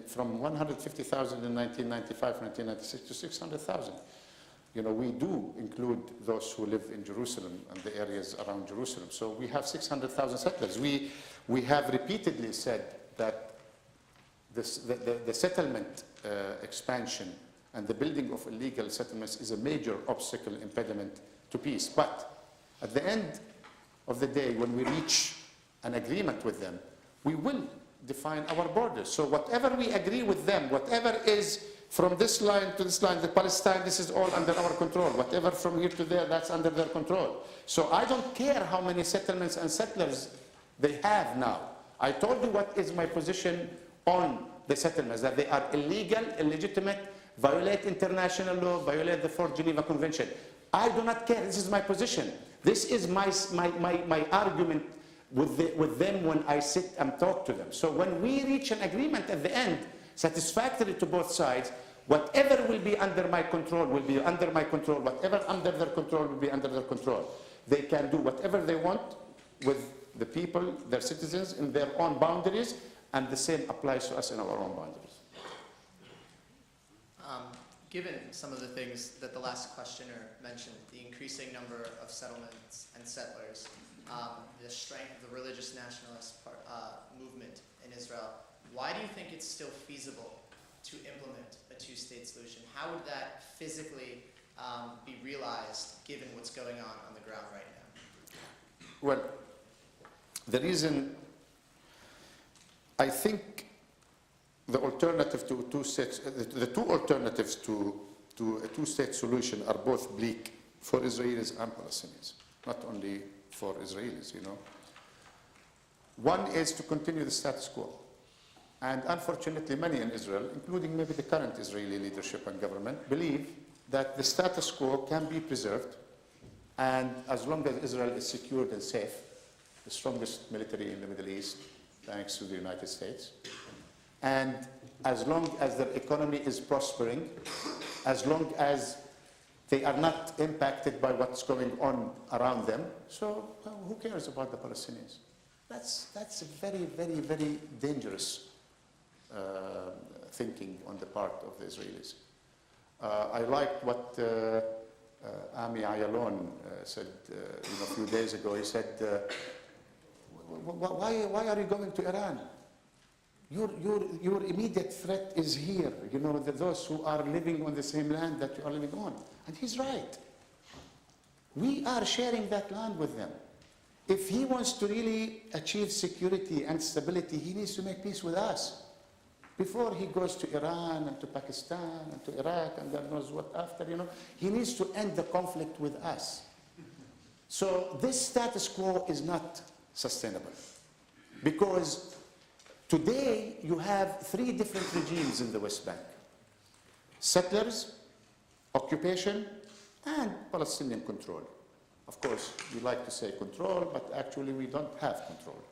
From 150,000 in 1995, 1996 to 600,000. You know, we do include those who live in Jerusalem and the areas around Jerusalem. So we have 600,000 settlers. We have repeatedly said that the settlement expansion and the building of illegal settlements is a major obstacle, impediment to peace. But at the end of the day, when we reach an agreement with them, we will define our borders. So whatever we agree with them, whatever is from this line to this line, the Palestine, this is all under our control. Whatever from here to there, that's under their control. So I don't care how many settlements and settlers they have now. I told you what is my position on the settlements, that they are illegal, illegitimate, violate international law, violate the 4th Geneva Convention. I do not care. This is my position. This is my argument with them when I sit and talk to them. So when we reach an agreement at the end, satisfactory to both sides, whatever will be under my control will be under my control. Whatever under their control will be under their control. They can do whatever they want with the people, their citizens, in their own boundaries, and the same applies to us in our own boundaries. Given some of the things that the last questioner mentioned, the increasing number of settlements and settlers, the strength of the religious nationalist movement in Israel, why do you think it's still feasible to implement a two-state solution? How would that physically be realized given what's going on the ground right now? Well, the reason I think the alternative to two states, the two alternatives to a two-state solution are both bleak for Israelis and Palestinians, not only for Israelis, you know. One is to continue the status quo. And unfortunately, many in Israel, including maybe the current Israeli leadership and government, believe that the status quo can be preserved, and as long as Israel is secured and safe, the strongest military in the Middle East, thanks to the United States, and as long as their economy is prospering, as long as they are not impacted by what's going on around them, so who cares about the Palestinians? That's a very, very, very dangerous thinking on the part of the Israelis. I like what Ami Ayalon said a few days ago. He said, why are you going to Iran? Your immediate threat is here, those who are living on the same land that you are living on. And he's right. We are sharing that land with them. If he wants to really achieve security and stability, he needs to make peace with us. Before he goes to Iran and to Pakistan and to Iraq and God knows what after, he needs to end the conflict with us. So this status quo is not sustainable. Because today you have three different regimes in the West Bank. Settlers, occupation, and Palestinian control. Of course, we like to say control, but actually we don't have control.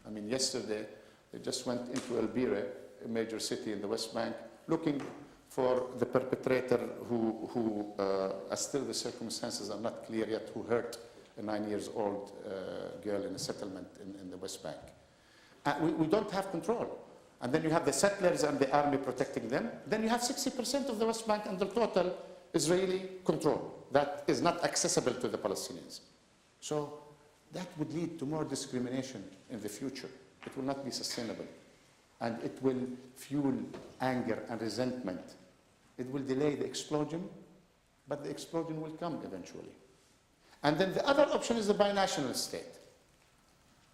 I mean, yesterday they just went into El Bire, a major city in the West Bank, looking for the perpetrator who still the circumstances are not clear yet, who hurt a 9-year-old girl in a settlement in the West Bank. We don't have control. And then you have the settlers and the army protecting them. Then you have 60% of the West Bank under total Israeli control. That is not accessible to the Palestinians. So that would lead to more discrimination in the future. It will not be sustainable. And it will fuel anger and resentment. It will delay the explosion, but the explosion will come eventually. And then the other option is the binational state.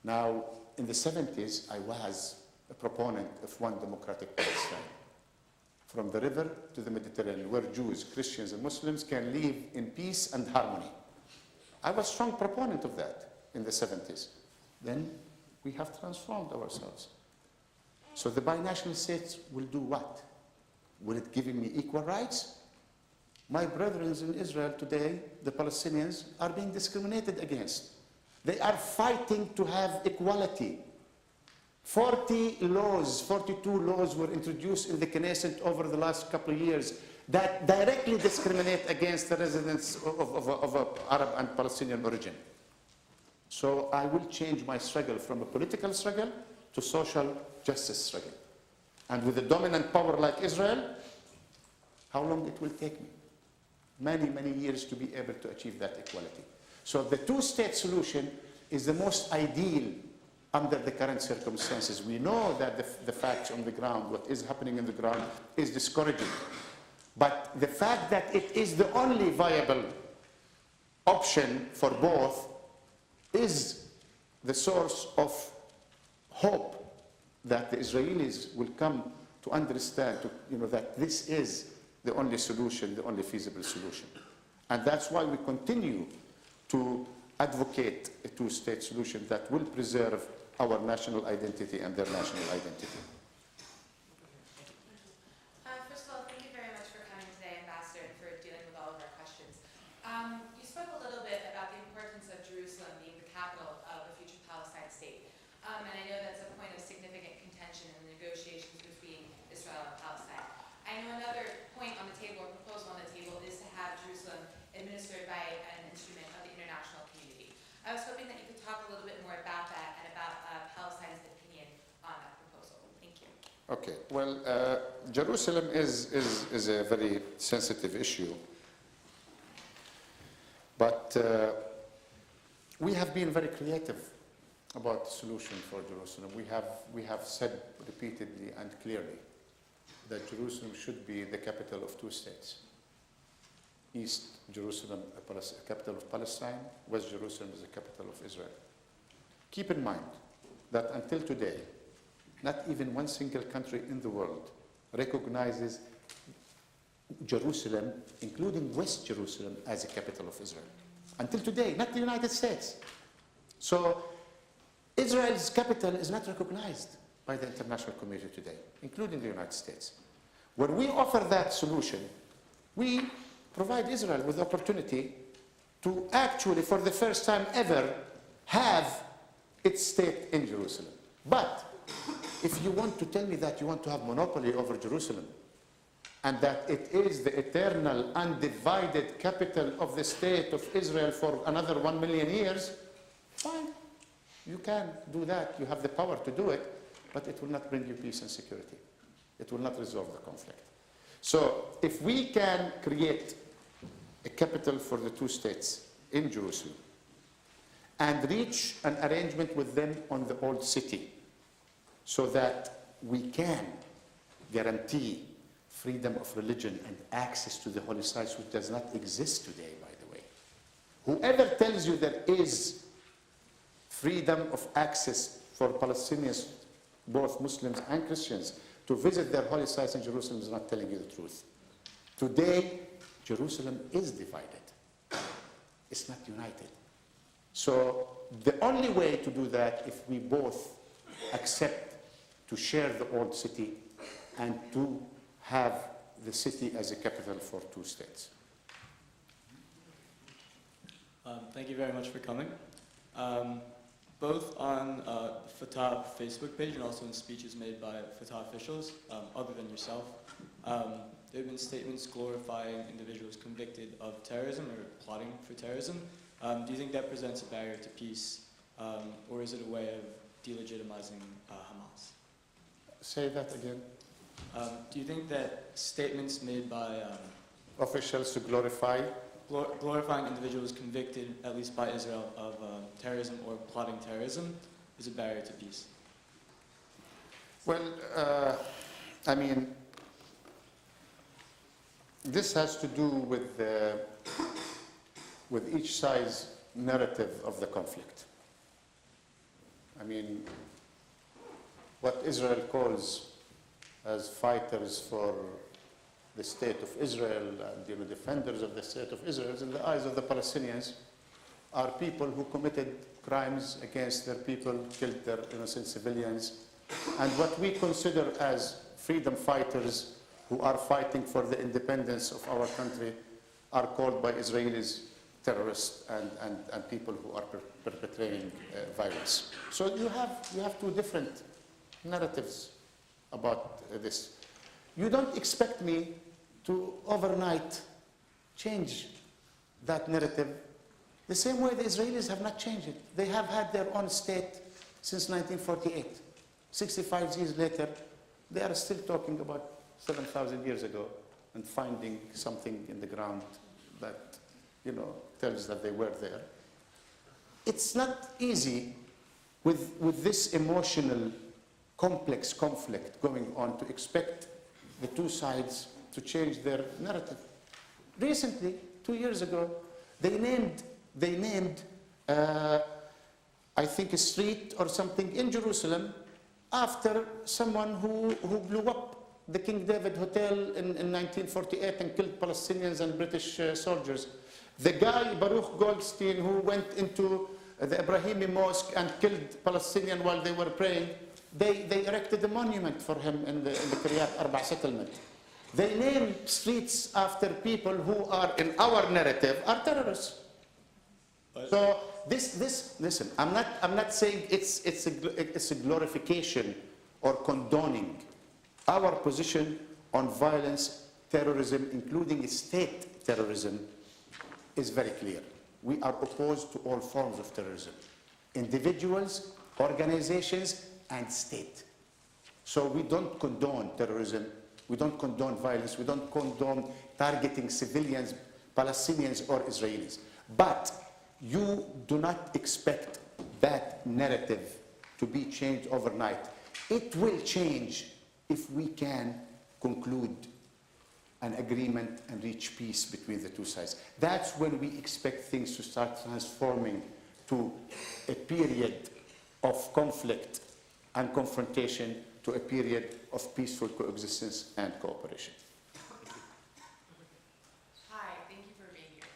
Now, in the 70s, I was a proponent of one democratic Palestine. from the river to the Mediterranean, where Jews, Christians, and Muslims can live in peace and harmony. I was a strong proponent of that in the 70s. Then we have transformed ourselves. So the binational states will do what? Will it give me equal rights? My brethren in Israel today, the Palestinians, are being discriminated against. They are fighting to have equality. 42 laws were introduced in the Knesset over the last couple of years that directly discriminate against the residents of Arab and Palestinian origin. So I will change my struggle from a political struggle to social justice struggle. And with a dominant power like Israel, how long it will take me? Many, many years to be able to achieve that equality. So the two-state solution is the most ideal under the current circumstances. We know that the facts on the ground, what is happening on the ground, is discouraging. But the fact that it is the only viable option for both is the source of hope that the Israelis will come to understand, that this is the only solution, the only feasible solution. And that's why we continue to advocate a two-state solution that will preserve our national identity and their national identity. First of all, thank you very much for coming today, Ambassador, and for dealing with all of our questions. You spoke a little bit about the importance of Jerusalem being the capital of a future Palestine state. And I know that's a point of significant contention in the negotiations between Israel and Palestine. I know another point on the table, or proposal on the table, is to have Jerusalem administered by an instrument of the international community. I was hoping that you could talk a little bit more about that and about Palestine's opinion on that proposal. Thank you. Okay, well, Jerusalem is a very sensitive issue. But we have been very creative about the solution for Jerusalem. We have said repeatedly and clearly that Jerusalem should be the capital of two states. East Jerusalem, a capital of Palestine. West Jerusalem is the capital of Israel. Keep in mind that until today, not even one single country in the world recognizes Jerusalem, including West Jerusalem, as a capital of Israel. Until today, not the United States. So Israel's capital is not recognized by the international community today, including the United States. When we offer that solution, we provide Israel with the opportunity to actually, for the first time ever, have its state in Jerusalem. But if you want to tell me that you want to have monopoly over Jerusalem, and that it is the eternal, undivided capital of the state of Israel for another 1 million years, fine. You can do that. You have the power to do it, but it will not bring you peace and security. It will not resolve the conflict. So if we can create a capital for the two states in Jerusalem and reach an arrangement with them on the old city so that we can guarantee freedom of religion and access to the holy sites, which does not exist today, by the way. Whoever tells you there is freedom of access for Palestinians, both Muslims and Christians, to visit their holy sites in Jerusalem is not telling you the truth. Today, Jerusalem is divided. It's not united. So the only way to do that, if we both accept to share the old city and to have the city as a capital for two states. Thank you very much for coming. Both on Fatah Facebook page and also in speeches made by Fatah officials, other than yourself, there have been statements glorifying individuals convicted of terrorism or plotting for terrorism. Do you think that presents a barrier to peace, or is it a way of delegitimizing Hamas? Say that again. Do you think that statements made by Officials to glorifying individuals convicted, at least by Israel, of terrorism or plotting terrorism is a barrier to peace? Well, I mean, this has to do with each side's narrative of the conflict. I mean, what Israel calls as fighters for the state of Israel and defenders of the state of Israel, in the eyes of the Palestinians, are people who committed crimes against their people, killed their innocent civilians, and what we consider as freedom fighters who are fighting for the independence of our country are called by Israelis terrorists and people who are perpetrating violence. So you have two different narratives about this. You don't expect me to overnight change that narrative the same way the Israelis have not changed it. They have had their own state since 1948. 65 years later, they are still talking about 7,000 years ago and finding something in the ground that, tells that they were there. It's not easy with this emotional, complex conflict going on to expect the two sides to change their narrative. Recently, 2 years ago, they named I think a street or something in Jerusalem after someone who blew up the King David Hotel in 1948 and killed Palestinians and British soldiers. The guy, Baruch Goldstein, who went into the Ibrahimi Mosque and killed Palestinians while they were praying, they erected a monument for him in the Kiryat Arba settlement. They name streets after people who are, in our narrative, are terrorists. So listen, I'm not saying it's a glorification or condoning. Our position on violence, terrorism, including state terrorism, is very clear. We are opposed to all forms of terrorism. Individuals, organizations, and state. So we don't condone terrorism, we don't condone violence, we don't condone targeting civilians, Palestinians or Israelis. But you do not expect that narrative to be changed overnight. It will change if we can conclude an agreement and reach peace between the two sides. That's when we expect things to start transforming to a period of conflict and confrontation to a period of peaceful coexistence and cooperation. Hi, thank you for being here.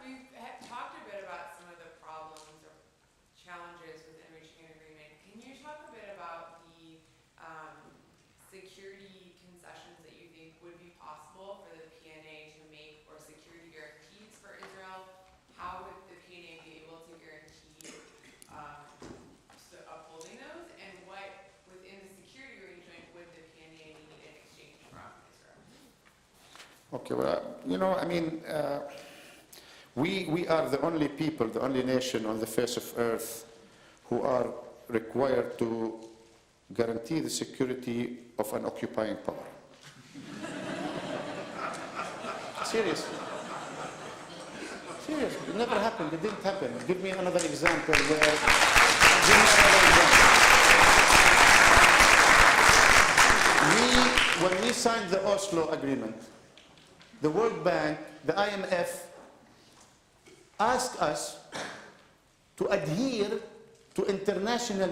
We've talked a bit about some of the problems or challenges within reaching an agreement. Can you talk a bit about the security concessions that you think would be possible for the PNA to make, or security guarantees for Israel? How would the PNA be able to guarantee upholding those, and what within the security arrangement would the PNA need in exchange from Israel? Okay, well, we are the only people, the only nation on the face of earth who are required to guarantee the security of an occupying power. Seriously. Seriously, it never happened, it didn't happen. Give me another example when we signed the Oslo Agreement, the World Bank, the IMF, asked us to adhere to international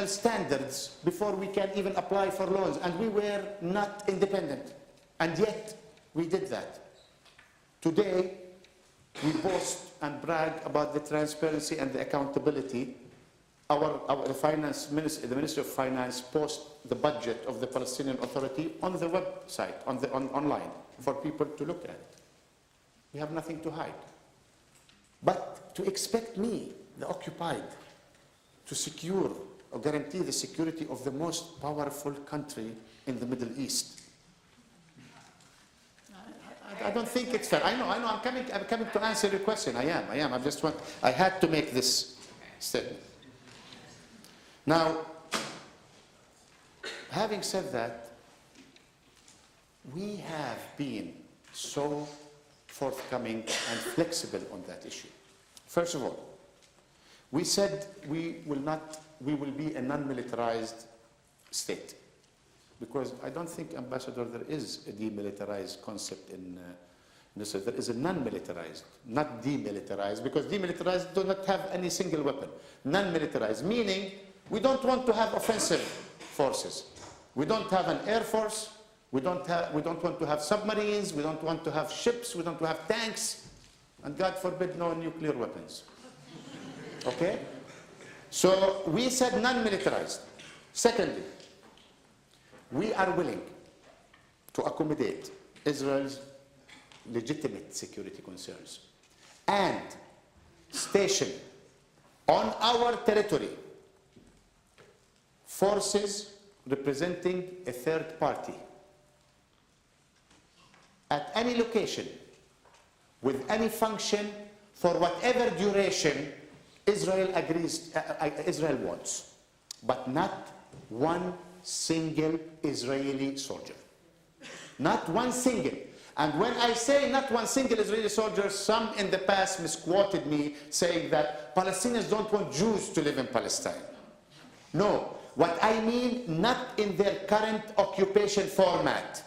standards before we can even apply for loans, and we were not independent, and yet we did that. Today, we boast and brag about the transparency and the accountability. The finance minister, the Ministry of Finance, posts the budget of the Palestinian Authority on the website, online, for people to look at. We have nothing to hide. But to expect me, the occupied, to secure or guarantee the security of the most powerful country in the Middle East, I don't think it's fair. I know, I'm coming to answer your question. I am. I had to make this statement. Now, having said that, we have been so forthcoming and flexible on that issue. First of all, we said we will be a non-militarized state. Because I don't think, Ambassador, there is a demilitarized concept in Israel. There is a non-militarized, not demilitarized, because demilitarized do not have any single weapon. Non-militarized, meaning we don't want to have offensive forces. We don't have an air force, We don't want to have submarines, we don't want to have ships, we don't want to have tanks, and God forbid, no nuclear weapons. Okay? So we said non-militarized. Secondly, we are willing to accommodate Israel's legitimate security concerns and station on our territory forces representing a third party at any location with any function for whatever duration Israel wants, but not one single Israeli soldier. Not one single. And when I say not one single Israeli soldier, some in the past misquoted me saying that Palestinians don't want Jews to live in Palestine. No, what I mean, not in their current occupation format.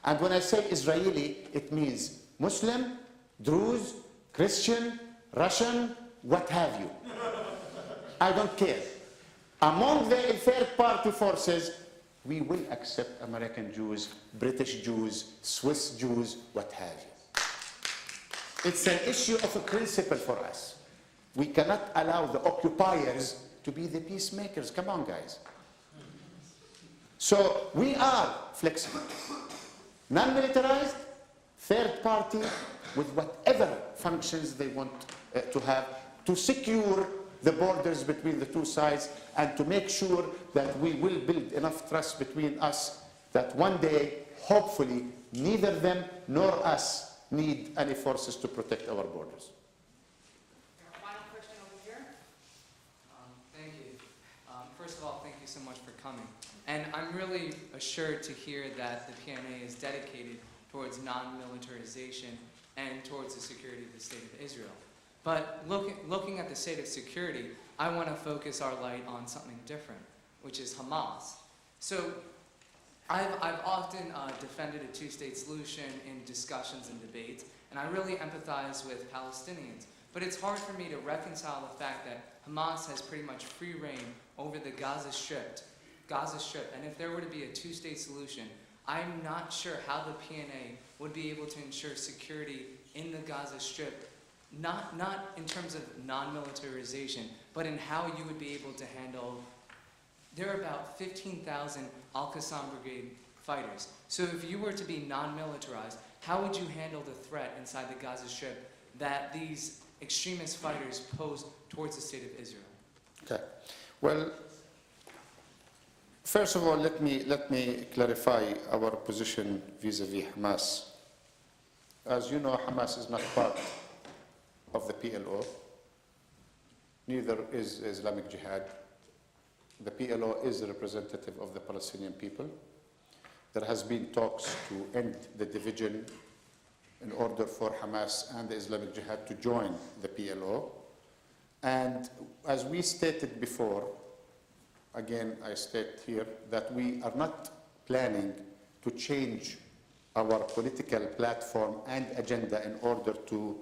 And when I say Israeli, it means Muslim, Druze, Christian, Russian, what have you. I don't care. Among the third-party forces, we will accept American Jews, British Jews, Swiss Jews, what have you. It's an issue of a principle for us. We cannot allow the occupiers to be the peacemakers. Come on, guys. So we are flexible. Non-militarized, third party, with whatever functions they want to have to secure the borders between the two sides and to make sure that we will build enough trust between us that one day, hopefully, neither them nor us need any forces to protect our borders. Final question over here. Thank you. First of all, thank you so much for coming. And I'm really assured to hear that the PNA is dedicated towards non-militarization and towards the security of the State of Israel. But looking at the state of security, I want to focus our light on something different, which is Hamas. So I've often defended a two-state solution in discussions and debates, and I really empathize with Palestinians. But it's hard for me to reconcile the fact that Hamas has pretty much free reign over the Gaza Strip. And if there were to be a two-state solution, I'm not sure how the PNA would be able to ensure security in the Gaza Strip, not in terms of non-militarization, but in how you would be able to handle. There are about 15,000 Al-Qassam Brigade fighters. So if you were to be non-militarized, how would you handle the threat inside the Gaza Strip that these extremist fighters pose towards the State of Israel? Okay. Well, first of all, let me clarify our position vis-a-vis Hamas. As you know, Hamas is not part of the PLO, neither is Islamic Jihad. The PLO is a representative of the Palestinian people. There has been talks to end the division in order for Hamas and the Islamic Jihad to join the PLO. And as we stated before, again, I state here that we are not planning to change our political platform and agenda in order to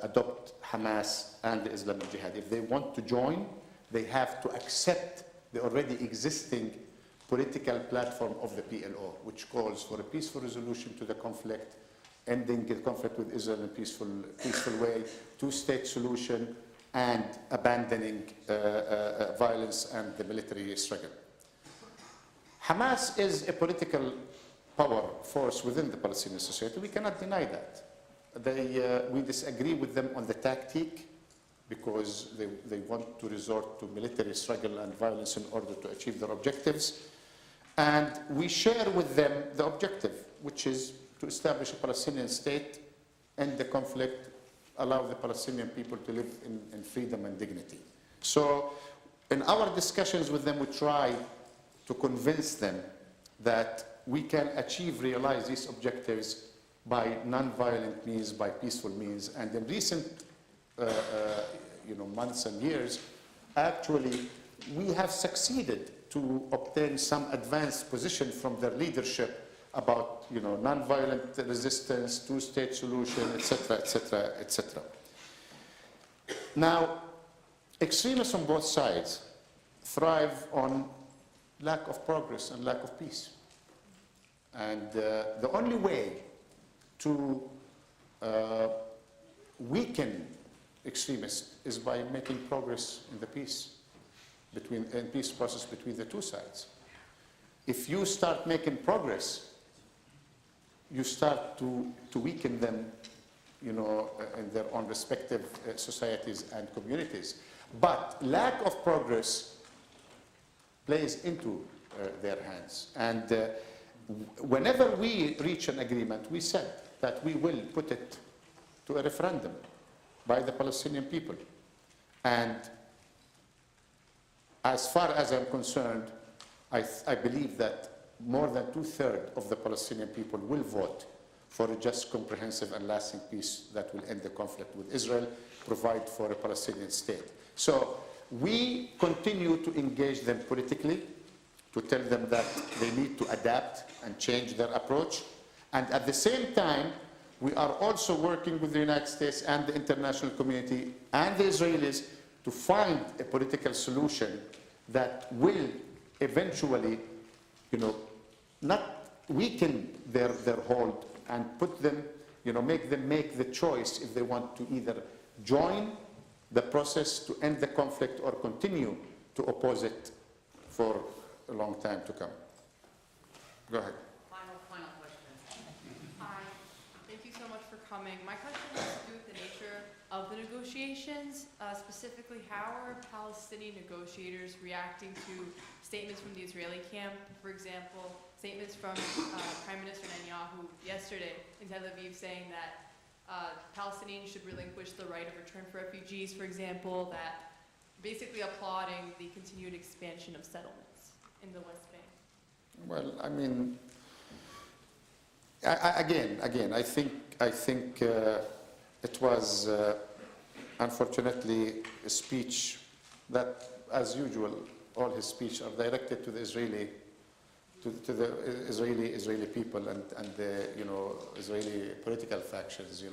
adopt Hamas and the Islamic Jihad. If they want to join, they have to accept the already existing political platform of the PLO, which calls for a peaceful resolution to the conflict, ending the conflict with Israel in a peaceful way, two-state solution, and abandoning violence and the military struggle. Hamas is a political power force within the Palestinian society. We cannot deny that. We disagree with them on the tactic because they want to resort to military struggle and violence in order to achieve their objectives. And we share with them the objective, which is to establish a Palestinian state, end the conflict, allow the Palestinian people to live in freedom and dignity. So in our discussions with them, we try to convince them that we can realize these objectives by non-violent means, by peaceful means. And in recent months and years, actually, we have succeeded to obtain some advanced position from their leadership about non-violent resistance, two-state solution, etc., etc., etc. Now, extremists on both sides thrive on lack of progress and lack of peace. And the only way to weaken extremists is by making progress in the peace process between the two sides. If you start making progress, you start to weaken them, in their own respective societies and communities. But lack of progress plays into their hands. And whenever we reach an agreement, we said that we will put it to a referendum by the Palestinian people. And as far as I'm concerned, I believe that more than 2/3 of the Palestinian people will vote for a just, comprehensive, and lasting peace that will end the conflict with Israel, provide for a Palestinian state. So we continue to engage them politically, to tell them that they need to adapt and change their approach. And at the same time, we are also working with the United States and the international community and the Israelis to find a political solution that will eventually, not weaken their hold and put them, make them make the choice if they want to either join the process to end the conflict or continue to oppose it for a long time to come. Go ahead. Final question. Hi, thank you so much for coming. My question has to do with the nature of the negotiations. Specifically, how are Palestinian negotiators reacting to statements from the Israeli camp? For example, statements from Prime Minister Netanyahu yesterday in Tel Aviv saying that Palestinians should relinquish the right of return for refugees, for example, that basically applauding the continued expansion of settlements in the West Bank. Well, I mean, I think it was unfortunately a speech that, as usual, all his speeches are directed to the Israeli people and the Israeli political factions.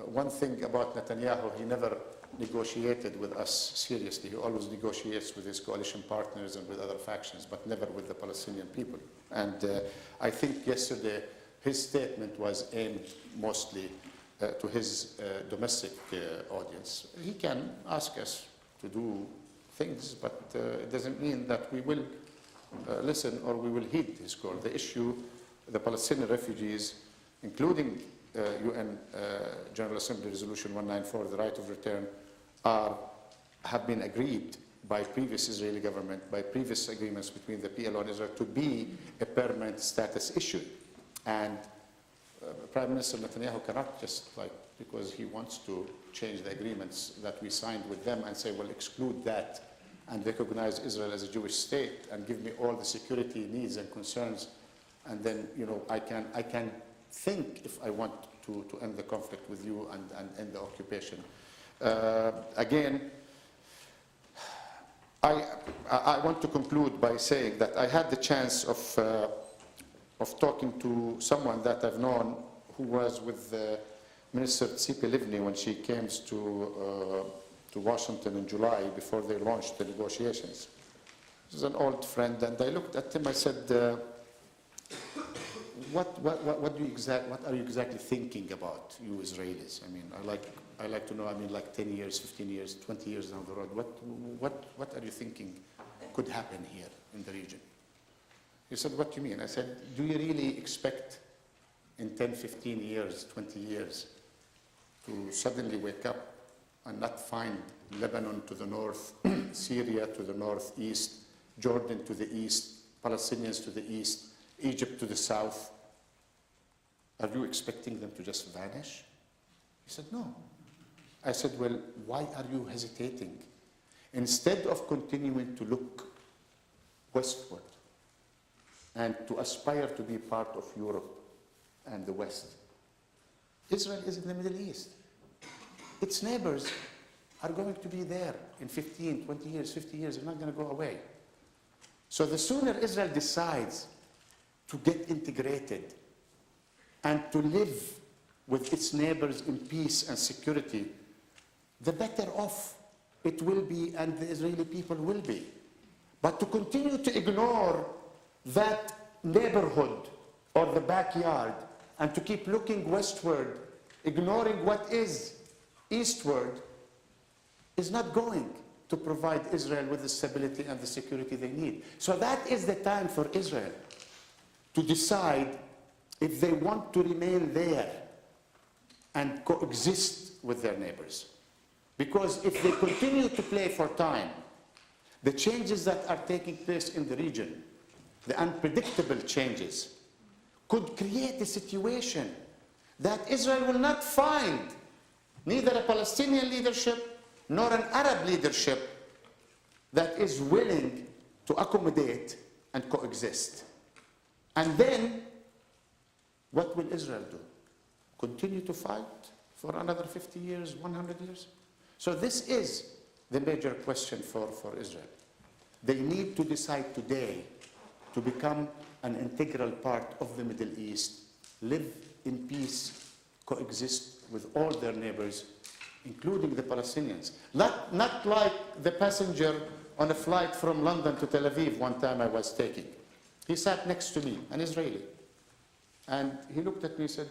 One thing about Netanyahu, he never negotiated with us seriously. He always negotiates with his coalition partners and with other factions, but never with the Palestinian people. And I think yesterday his statement was aimed mostly to his domestic audience. He can ask us to do things, but it doesn't mean that we will listen or we will heed his call. The issue, the Palestinian refugees, including UN General Assembly Resolution 194, the right of return, have been agreed by previous Israeli government, by previous agreements between the PLO and Israel, to be a permanent status issue. And Prime Minister Netanyahu cannot just, because he wants to change the agreements that we signed with them and say, well, exclude that and recognize Israel as a Jewish state and give me all the security needs and concerns, and then, I can think if I want to end the conflict with you and end the occupation. Again, I want to conclude by saying that I had the chance of talking to someone that I've known who was with Minister Tzipi Livni when she came to Washington in July before they launched the negotiations. This is an old friend, and I looked at him. I said, what are you exactly thinking about, you Israelis? I mean, I like to know. I mean, like 10 years, 15 years, 20 years down the road. What are you thinking could happen here in the region? He said, what do you mean? I said, do you really expect in 10, 15 years, 20 years to suddenly wake up and not find Lebanon to the north, Syria to the northeast, Jordan to the east, Palestinians to the east, Egypt to the south? Are you expecting them to just vanish? He said, no. I said, well, why are you hesitating? Instead of continuing to look westward and to aspire to be part of Europe and the West, Israel is in the Middle East. Its neighbors are going to be there in 15, 20 years, 50 years. They're not going to go away. So the sooner Israel decides to get integrated and to live with its neighbors in peace and security, the better off it will be and the Israeli people will be. But to continue to ignore that neighborhood or the backyard, and to keep looking westward, ignoring what is eastward, is not going to provide Israel with the stability and the security they need. So that is the time for Israel to decide if they want to remain there and coexist with their neighbors. Because if they continue to play for time, the changes that are taking place in the region, the unpredictable changes, could create a situation that Israel will not find neither a Palestinian leadership nor an Arab leadership that is willing to accommodate and coexist. And then, what will Israel do? Continue to fight for another 50 years, 100 years? So this is the major question for Israel. They need to decide today to become an integral part of the Middle East, live in peace, coexist with all their neighbors, including the Palestinians. Not like the passenger on a flight from London to Tel Aviv one time I was taking. He sat next to me, an Israeli, and he looked at me and said,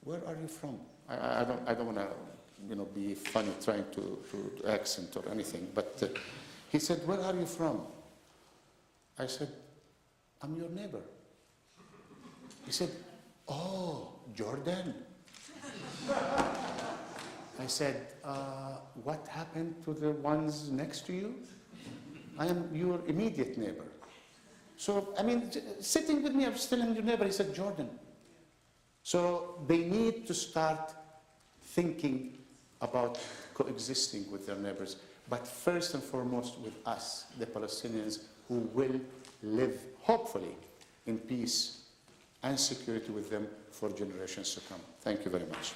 "Where are you from?" I don't want to, be funny trying to accent or anything, but he said, "Where are you from?" I said, "I'm your neighbor." He said, "Oh, Jordan." I said, "What happened to the ones next to you?" "I am your immediate neighbor." So, sitting with me, I'm still your neighbor. He said, "Jordan." So they need to start thinking about coexisting with their neighbors, but first and foremost with us, the Palestinians, who will live, hopefully, in peace and security with them for generations to come. Thank you very much.